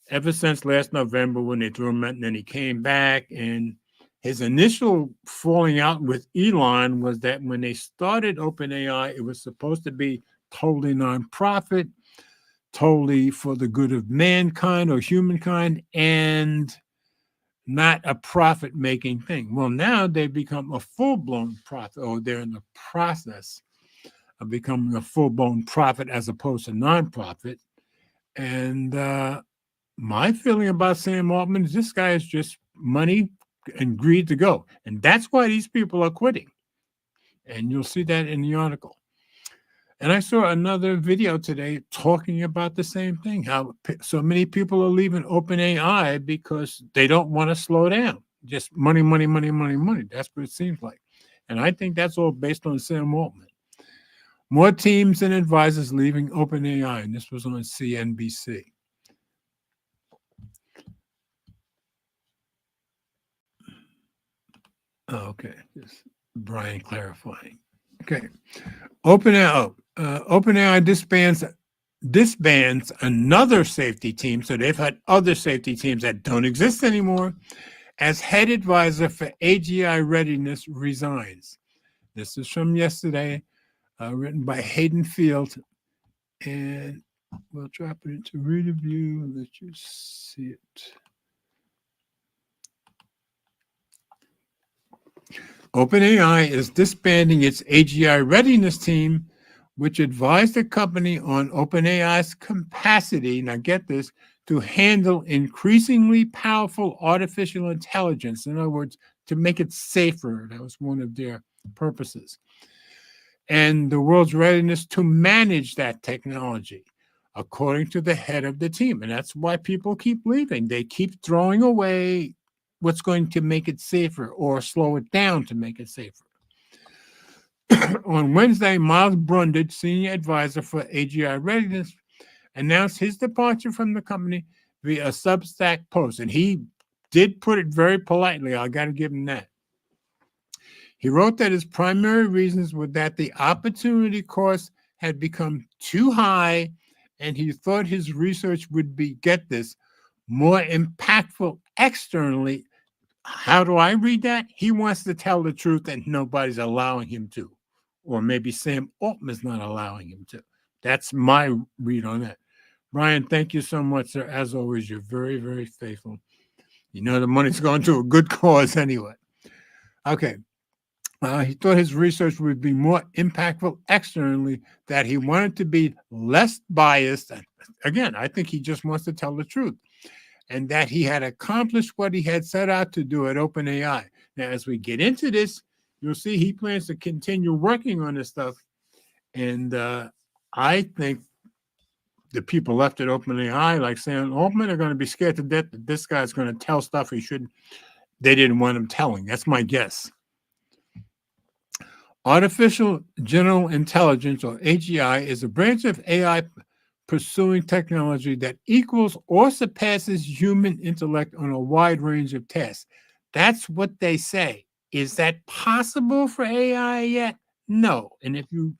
ever since last November when they threw him out and then he came back, and his initial falling out with Elon was that when they started OpenAI, it was supposed to be totally nonprofit, totally for the good of mankind or humankind, and not a profit-making thing. Well, now they've become a full-blown profit, or they're in the process of becoming a full-blown profit as opposed to nonprofit. And my feeling about Sam Altman is this guy is just money and greed to go. And that's why these people are quitting. And you'll see that in the article. And I saw another video today talking about the same thing, how so many people are leaving OpenAI because they don't want to slow down. Just money, money, money, money, money. That's what it seems like. And I think that's all based on Sam Altman. More teams and advisors leaving OpenAI, and this was on CNBC. Oh, okay, just Brian clarifying. Okay, OpenAI disbands another safety team, so they've had other safety teams that don't exist anymore. As head advisor for AGI readiness resigns. This is from yesterday, written by Hayden Field, and we'll drop it into reader view and let you see it. OpenAI is disbanding its AGI readiness team, which advised the company on OpenAI's capacity, now get this, to handle increasingly powerful artificial intelligence. In other words, to make it safer. That was one of their purposes. And the world's readiness to manage that technology, according to the head of the team. And that's why people keep leaving. They keep throwing away what's going to make it safer or slow it down to make it safer. On Wednesday, Miles Brundage, senior advisor for AGI readiness, announced his departure from the company via a Substack post. And he did put it very politely. I got to give him that. He wrote that his primary reasons were that the opportunity cost had become too high, and he thought his research would be, get this, more impactful externally. How do I read that? He wants to tell the truth and nobody's allowing him to. Or maybe Sam Altman's not allowing him to. That's my read on that. Brian, thank you so much, sir. As always, you're very, very faithful. You know the money's going to a good cause anyway. Okay. He thought his research would be more impactful externally, that he wanted to be less biased. Again, I think he just wants to tell the truth. And that he had accomplished what he had set out to do at OpenAI. Now, as we get into this, you'll see he plans to continue working on this stuff. And I think the people left at OpenAI, like Sam Altman, are going to be scared to death that this guy's going to tell stuff he shouldn't. They didn't want him telling. That's my guess. Artificial General Intelligence, or AGI, is a branch of AI pursuing technology that equals or surpasses human intellect on a wide range of tasks. That's what they say. Is that possible for AI yet? No. And if you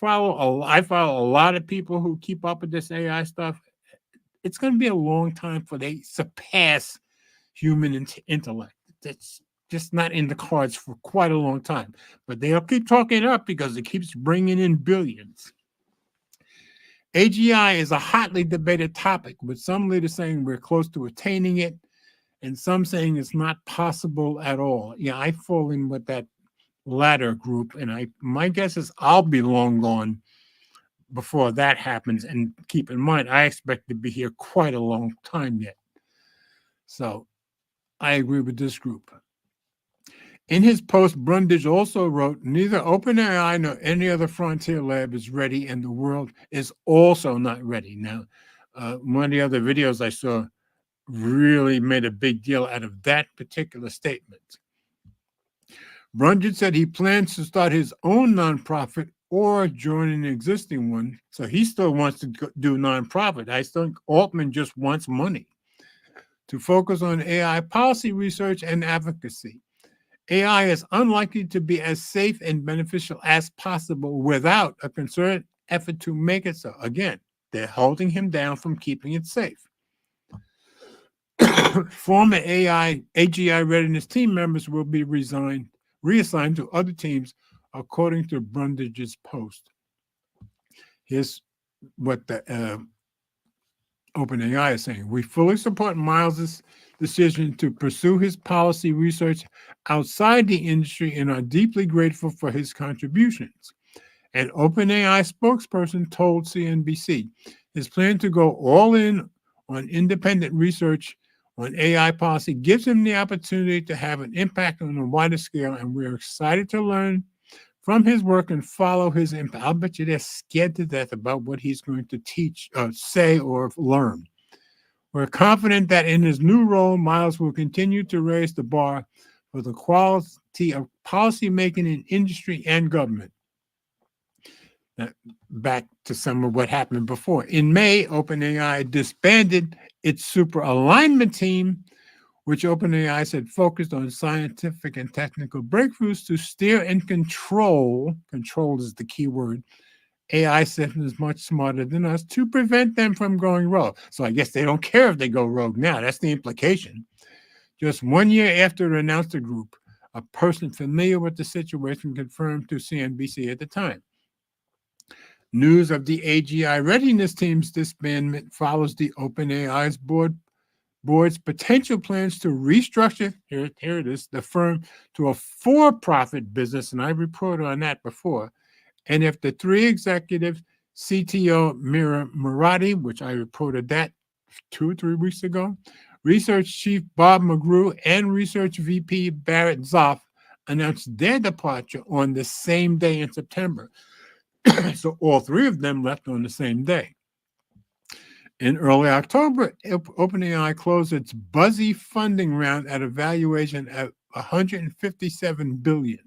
I follow a lot of people who keep up with this AI stuff, it's going to be a long time before they surpass human intellect. That's just not in the cards for quite a long time. But they'll keep talking it up because it keeps bringing in billions. AGI is a hotly debated topic, with some leaders saying we're close to attaining it, and some saying it's not possible at all. Yeah, I fall in with that latter group, and my guess is I'll be long gone before that happens. And keep in mind, I expect to be here quite a long time yet. So I agree with this group. In his post, Brundage also wrote, neither OpenAI nor any other frontier lab is ready, and the world is also not ready. Now, one of the other videos I saw really made a big deal out of that particular statement. Brundage said he plans to start his own nonprofit or join an existing one. So he still wants to do nonprofit. I think Altman just wants money to focus on AI policy research and advocacy. AI is unlikely to be as safe and beneficial as possible without a concerted effort to make it so. Again, they're holding him down from keeping it safe. Former AGI readiness team members will be reassigned to other teams, according to Brundage's post. Here's what the OpenAI is saying. We fully support Miles's decision to pursue his policy research outside the industry and are deeply grateful for his contributions. An OpenAI spokesperson told CNBC his plan to go all in on independent research on AI policy gives him the opportunity to have an impact on a wider scale, and we're excited to learn from his work and follow his impact. I'll bet you they're scared to death about what he's going to teach, say, or learn. We're confident that in his new role, Miles will continue to raise the bar for the quality of policymaking in industry and government. Now, back to some of what happened before. In May, OpenAI disbanded its super alignment team, which OpenAI said focused on scientific and technical breakthroughs to steer and control is the key word, AI systems much smarter than us to prevent them from going rogue. So I guess they don't care if they go rogue now. That's the implication. Just 1 year after it announced the group, a person familiar with the situation confirmed to CNBC at the time. News of the AGI readiness team's disbandment follows the OpenAI's board's potential plans to restructure, here it is, the firm to a for-profit business, and I reported on that before. And if the three executives, CTO Mira Murati, which I reported that 2 or 3 weeks ago, Research Chief Bob McGrew, and Research VP Barrett Zoff announced their departure on the same day in September. So all 3 of them left on the same day. In early October, OpenAI closed its buzzy funding round at a valuation of $157 billion,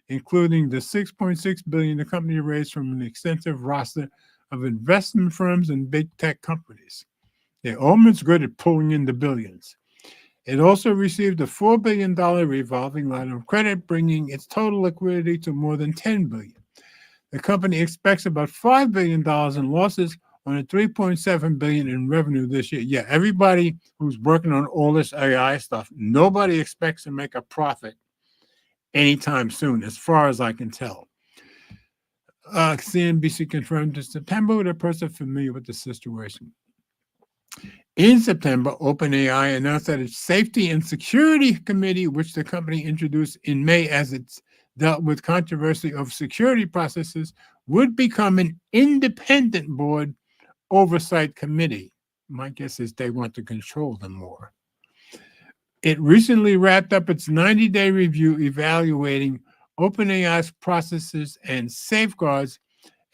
including the $6.6 billion the company raised from an extensive roster of investment firms and big tech companies. They're almost good at pulling in the billions. It also received a $4 billion revolving line of credit, bringing its total liquidity to more than $10 billion. The company expects about $5 billion in losses on a $3.7 billion in revenue this year. Yeah, everybody who's working on all this AI stuff, nobody expects to make a profit anytime soon, as far as I can tell. CNBC confirmed in September with a person familiar with the situation. In September, OpenAI announced that its Safety and Security Committee, which the company introduced in May as it's dealt with controversy of security processes, would become an independent board oversight committee. My guess is they want to control them more. It recently wrapped up its 90-day review evaluating OpenAI's processes and safeguards,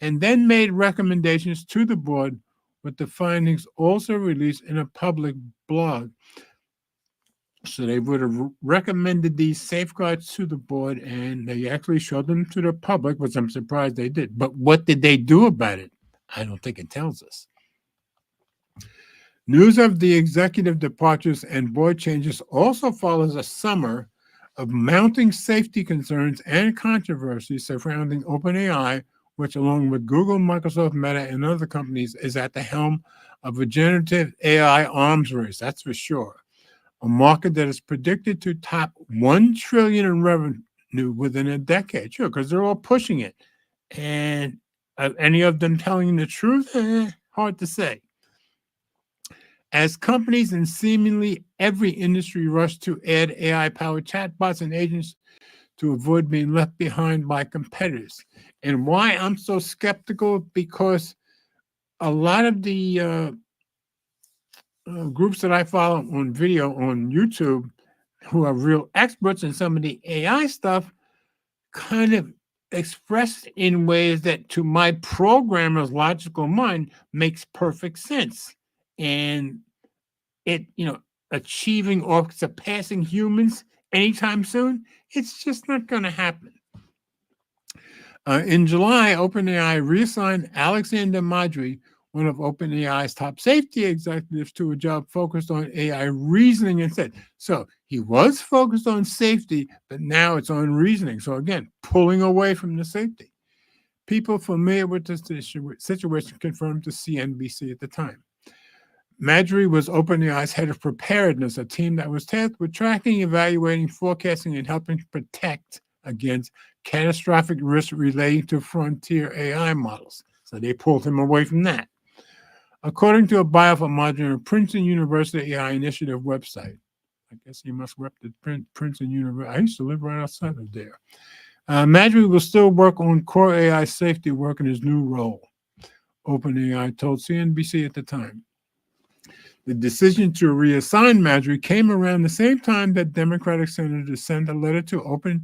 and then made recommendations to the board, with the findings also released in a public blog. So they would have recommended these safeguards to the board, and they actually showed them to the public, which I'm surprised they did. But what did they do about it? I don't think it tells us. News of the executive departures and board changes also follows a summer of mounting safety concerns and controversy surrounding OpenAI, which, along with Google, Microsoft, Meta, and other companies, is at the helm of a generative AI arms race, that's for sure. A market that is predicted to top $1 trillion in revenue within a decade. Sure, because they're all pushing it. And any of them telling the truth? Hard to say. As companies in seemingly every industry rush to add AI-powered chatbots and agents to avoid being left behind by competitors. And why I'm so skeptical? Because a lot of the groups that I follow on video on YouTube, who are real experts in some of the AI stuff, kind of expressed in ways that to my programmer's logical mind makes perfect sense. And it, achieving or surpassing humans anytime soon, it's just not going to happen. In July, OpenAI reassigned Alexander Madry, one of OpenAI's top safety executives to a job focused on AI reasoning instead. So he was focused on safety, but now it's on reasoning. So again, pulling away from the safety. People familiar with this situation confirmed to CNBC at the time. Madry was OpenAI's head of preparedness, a team that was tasked with tracking, evaluating, forecasting, and helping protect against catastrophic risks relating to frontier AI models. So they pulled him away from that. According to a bio from Madry on Princeton University AI Initiative website, I guess he must rep the Princeton University. I used to live right outside of there. Madry will still work on core AI safety work in his new role, OpenAI told CNBC at the time. The decision to reassign Madry came around the same time that Democratic senators sent a letter to OpenAI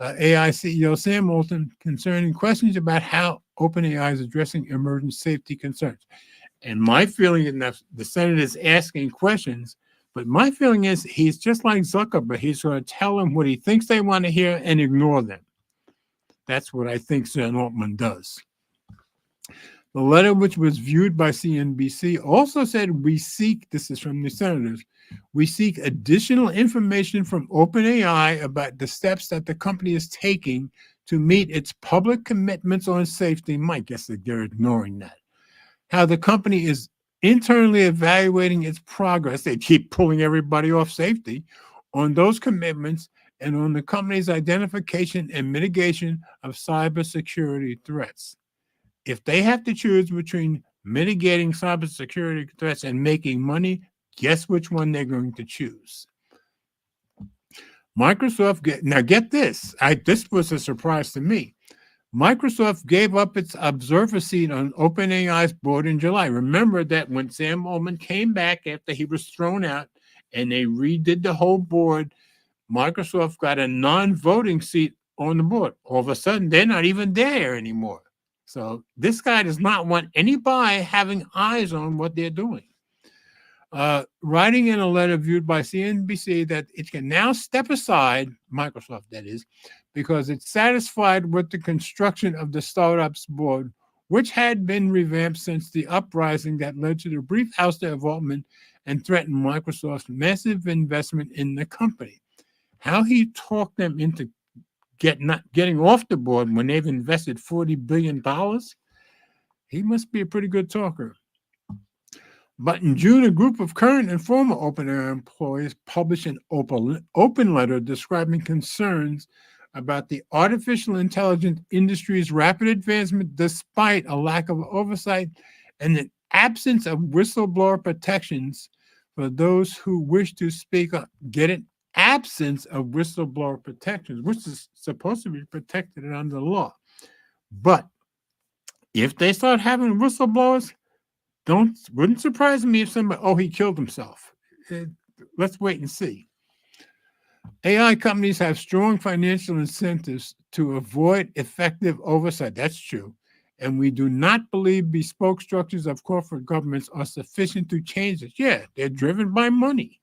CEO Sam Altman concerning questions about how OpenAI is addressing emerging safety concerns. And my feeling is that the Senate is asking questions, but my feeling is he's just like Zuckerberg. He's going to tell them what he thinks they want to hear and ignore them. That's what I think Sam Altman does. The letter, which was viewed by CNBC, also said, this is from the senators, we seek additional information from OpenAI about the steps that the company is taking to meet its public commitments on safety. I guess they're ignoring that. How the company is internally evaluating its progress. They keep pulling everybody off safety on those commitments and on the company's identification and mitigation of cybersecurity threats. If they have to choose between mitigating cybersecurity threats and making money, guess which one they're going to choose? Microsoft, now get this, this was a surprise to me. Microsoft gave up its observer seat on OpenAI's board in July. Remember that when Sam Altman came back after he was thrown out and they redid the whole board, Microsoft got a non-voting seat on the board. All of a sudden, they're not even there anymore. So this guy does not want anybody having eyes on what they're doing. Writing in a letter viewed by CNBC that it can now step aside, Microsoft that is, because it's satisfied with the construction of the startup's board, which had been revamped since the uprising that led to the brief ouster of Altman and threatened Microsoft's massive investment in the company. How he talked them into getting off the board when they've invested $40 billion, he must be a pretty good talker. But in June, a group of current and former OpenAI employees published an open letter describing concerns about the artificial intelligence industry's rapid advancement despite a lack of oversight and an absence of whistleblower protections for those who wish to speak up. Get it? Absence of whistleblower protections, which is supposed to be protected under the law. But if they start having whistleblowers, wouldn't surprise me if somebody, he killed himself. Let's wait and see. AI companies have strong financial incentives to avoid effective oversight. That's true. And we do not believe bespoke structures of corporate governments are sufficient to change it. Yeah, they're driven by money.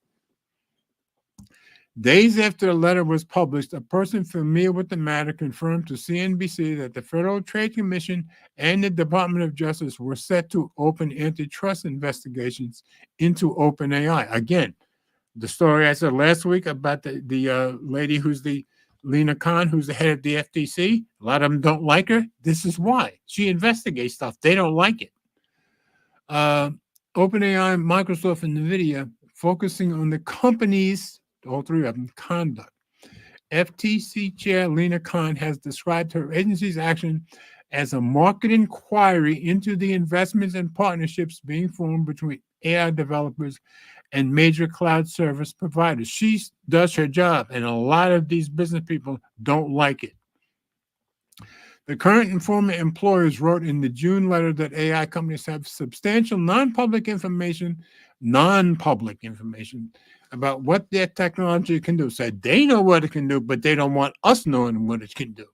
Days after the letter was published, a person familiar with the matter confirmed to CNBC that the Federal Trade Commission and the Department of Justice were set to open antitrust investigations into OpenAI. Again, the story I said last week about the lady who's the Lina Khan, who's the head of the FTC, a lot of them don't like her. This is why. She investigates stuff. They don't like it. OpenAI, Microsoft, and NVIDIA focusing on the companies, all three of them, conduct. FTC Chair Lina Khan has described her agency's action as a market inquiry into the investments and partnerships being formed between AI developers and major cloud service providers. She does her job, and a lot of these business people don't like it. The current and former employers wrote in the June letter that AI companies have substantial non-public information about what their technology can do. So they know what it can do, but they don't want us knowing what it can do.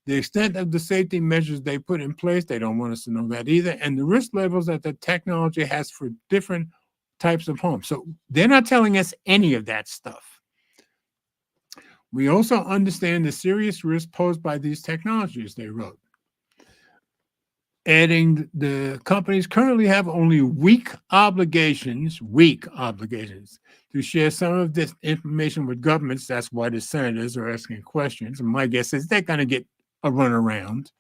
The extent of the safety measures they put in place, they don't want us to know that either. And the risk levels that the technology has for different types of homes. So they're not telling us any of that stuff. We also understand the serious risk posed by these technologies, they wrote. adding the companies currently have only weak obligations to share some of this information with governments. That's why the senators are asking questions. And my guess is they're going to get a runaround.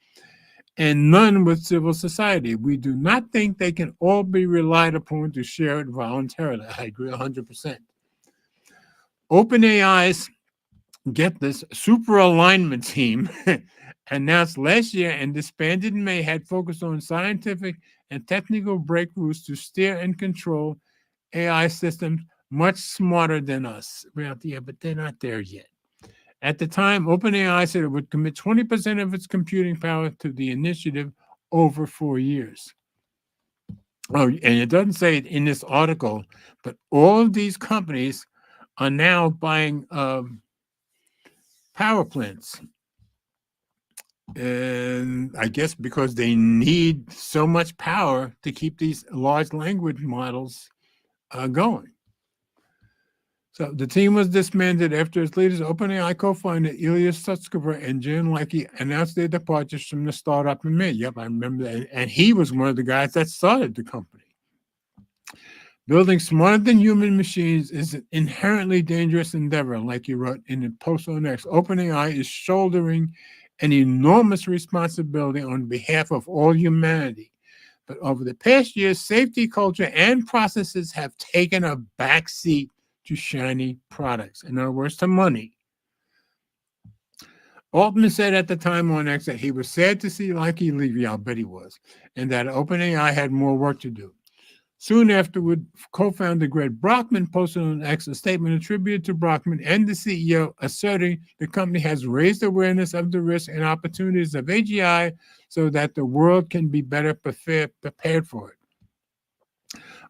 And none with civil society. We do not think they can all be relied upon to share it voluntarily. I agree 100%. OpenAI's, get this, super alignment team announced last year and disbanded in May had focused on scientific and technical breakthroughs to steer and control AI systems much smarter than us. Well, yeah, but they're not there yet. At the time, OpenAI said it would commit 20% of its computing power to the initiative over 4 years. Oh, and it doesn't say it in this article, but all of these companies are now buying power plants. And I guess because they need so much power to keep these large language models going. So the team was disbanded after its leaders, OpenAI co-founder Ilya Sutskever and Jen Leike, announced their departures from the startup in May. Yep, I remember that. And he was one of the guys that started the company. Building smarter than human machines is an inherently dangerous endeavor, like he wrote in the post on X. OpenAI is shouldering an enormous responsibility on behalf of all humanity. But over the past years, safety culture and processes have taken a backseat to shiny products. In other words, to money. Altman said at the time on X that he was sad to see Leike leave. Yeah, I'll bet he was. And that OpenAI had more work to do. Soon afterward, co-founder Greg Brockman posted on X a statement attributed to Brockman and the CEO, asserting the company has raised awareness of the risks and opportunities of AGI so that the world can be better prepared for it.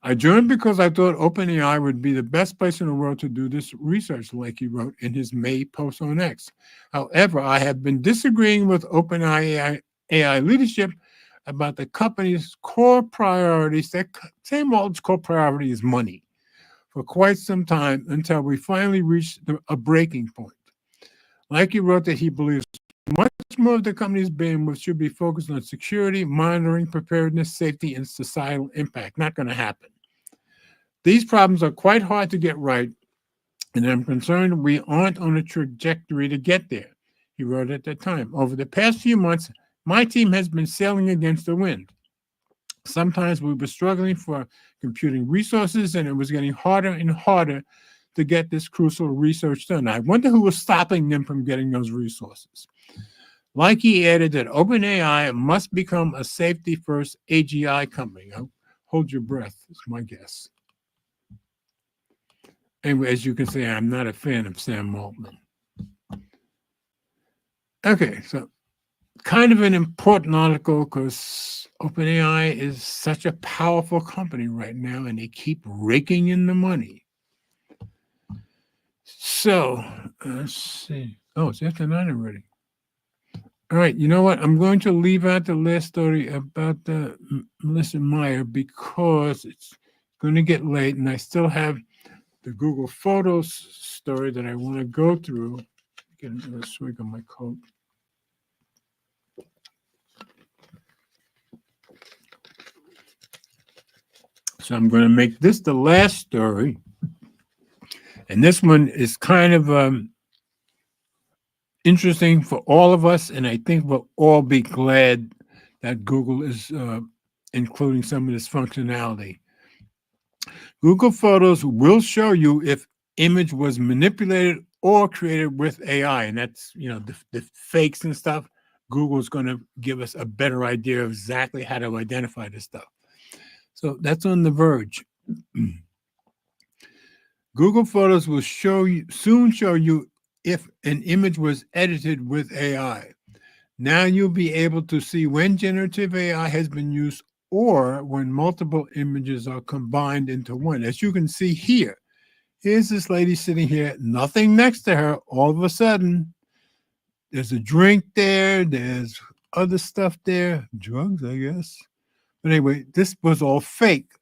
I joined because I thought OpenAI would be the best place in the world to do this research, like he wrote in his May post on X. However, I have been disagreeing with OpenAI leadership about the company's core priorities. That same old core priority is money for quite some time until we finally reached a breaking point. Like he wrote that he believes much more of the company's bandwidth should be focused on security, monitoring, preparedness, safety, and societal impact. Not going to happen. These problems are quite hard to get right, and I'm concerned we aren't on a trajectory to get there, he wrote at the time. Over the past few months, my team has been sailing against the wind. Sometimes we were struggling for computing resources, and it was getting harder and harder to get this crucial research done. I wonder who was stopping them from getting those resources. Like he added that OpenAI must become a safety-first AGI company. Hold your breath, is my guess. Anyway, as you can see, I'm not a fan of Sam Altman. Okay, so kind of an important article because OpenAI is such a powerful company right now, and they keep raking in the money. So, let's see. Oh, it's after 9 already. All right, you know what? I'm going to leave out the last story about Melissa Meyer because it's going to get late, and I still have the Google Photos story that I want to go through. Get another swig of my coat. So I'm going to make this the last story. And this one is kind of interesting for all of us, and I think we'll all be glad that Google is including some of this functionality. Google Photos will show you if image was manipulated or created with AI, and that's, the fakes and stuff. Google's going to give us a better idea of exactly how to identify this stuff. So that's on The Verge. Google Photos will soon show you if an image was edited with AI. Now you'll be able to see when generative AI has been used or when multiple images are combined into one. As you can see here, here's this lady sitting here, nothing next to her. All of a sudden, there's a drink there, there's other stuff there, drugs, I guess. But anyway, this was all fake,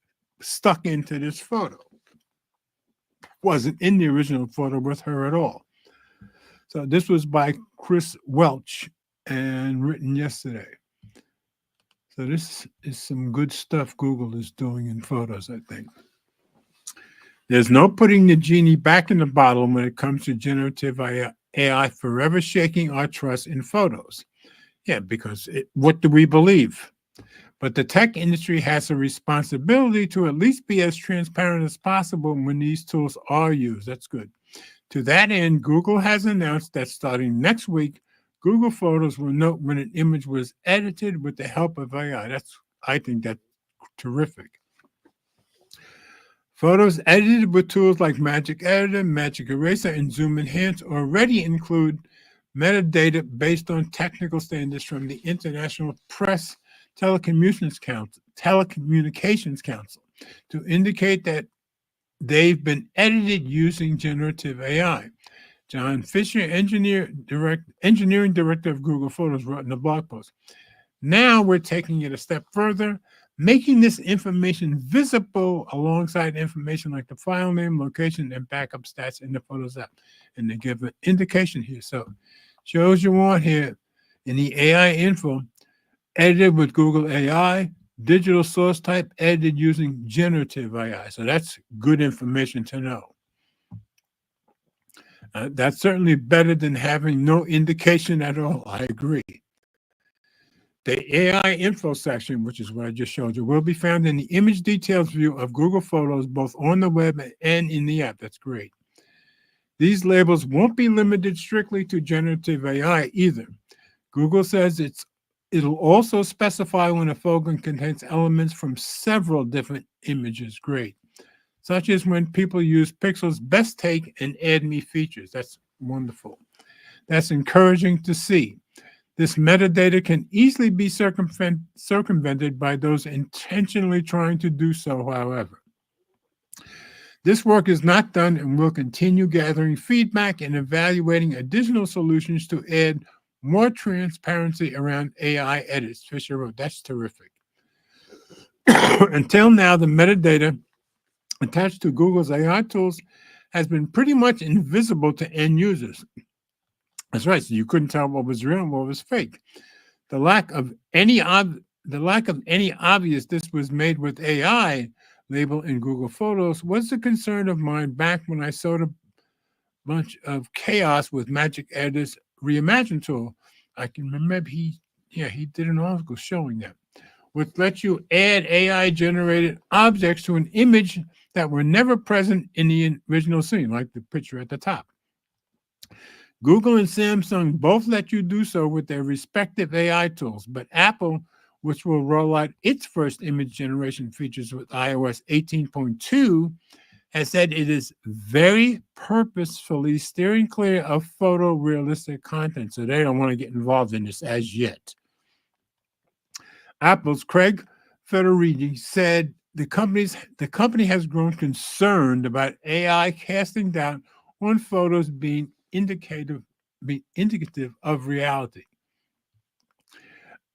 stuck into this photo. Wasn't in the original photo with her at all. So this was by Chris Welch and written yesterday. So this is some good stuff Google is doing in photos, I think. There's no putting the genie back in the bottle when it comes to generative AI forever shaking our trust in photos. Yeah, because what do we believe? But the tech industry has a responsibility to at least be as transparent as possible when these tools are used. That's good. To that end, Google has announced that starting next week, Google Photos will note when an image was edited with the help of AI. I think that's terrific. Photos edited with tools like Magic Editor, Magic Eraser, and Zoom Enhance already include metadata based on technical standards from the International Press Telecommunications Council to indicate that they've been edited using generative AI. John Fisher, engineering director of Google Photos, wrote in a blog post. Now we're taking it a step further, making this information visible alongside information like the file name, location, and backup stats in the Photos app. And they give an indication here. So shows you want here in the AI info, edited with Google AI, digital source type, edited using generative AI. So that's good information to know. That's certainly better than having no indication at all. I agree. The AI info section, which is what I just showed you, will be found in the image details view of Google Photos, both on the web and in the app. That's great. These labels won't be limited strictly to generative AI either. Google says it'll also specify when a photo contains elements from several different images. Great. Such as when people use Pixel's best take and add me features. That's wonderful. That's encouraging to see. This metadata can easily be circumvented by those intentionally trying to do so, however. This work is not done, and we'll continue gathering feedback and evaluating additional solutions to add more transparency around AI edits. Fisher wrote, that's terrific. Until now, the metadata attached to Google's AI tools has been pretty much invisible to end users. That's right. So you couldn't tell what was real and what was fake. The lack of any obvious this was made with AI label in Google Photos was a concern of mine back when I saw a bunch of chaos with Magic Editor's Reimagine tool. I can remember he did an article showing that, which lets you add AI generated objects to an image that were never present in the original scene, like the picture at the top. Google and Samsung both let you do so with their respective AI tools, but Apple, which will roll out its first image generation features with iOS 18.2, has said it is very purposefully steering clear of photorealistic content, so they don't want to get involved in this as yet. Apple's Craig Federighi said the company has grown concerned about AI casting doubt on photos being indicative of reality.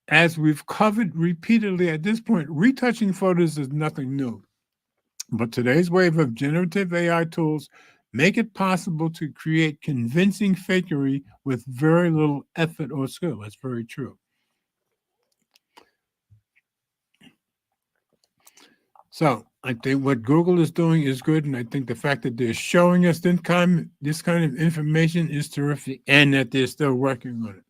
As we've covered repeatedly at this point, retouching photos is nothing new. But today's wave of generative AI tools make it possible to create convincing fakery with very little effort or skill. That's very true. So I think what Google is doing is good, and I think the fact that they're showing us this kind of information is terrific, and that they're still working on it.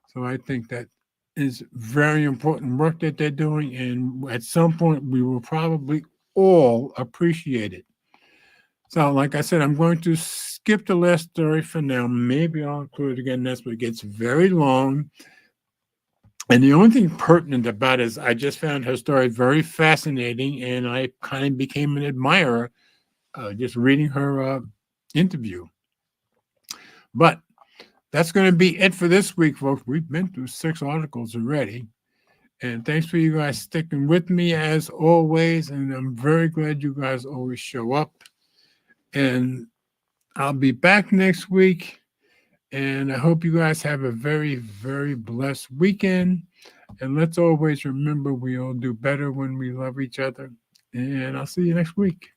So I think that is very important work that they're doing, and at some point we will probably all appreciate it. So like I said, I'm going to skip the last story for now. Maybe I'll include it again next, but it gets very long. And the only thing pertinent about it is I just found her story very fascinating, and I kind of became an admirer just reading her interview. But that's going to be it for this week, folks. We've been through 6 articles already. And thanks for you guys sticking with me as always. And I'm very glad you guys always show up. And I'll be back next week. And I hope you guys have a very, very blessed weekend. And let's always remember we all do better when we love each other. And I'll see you next week.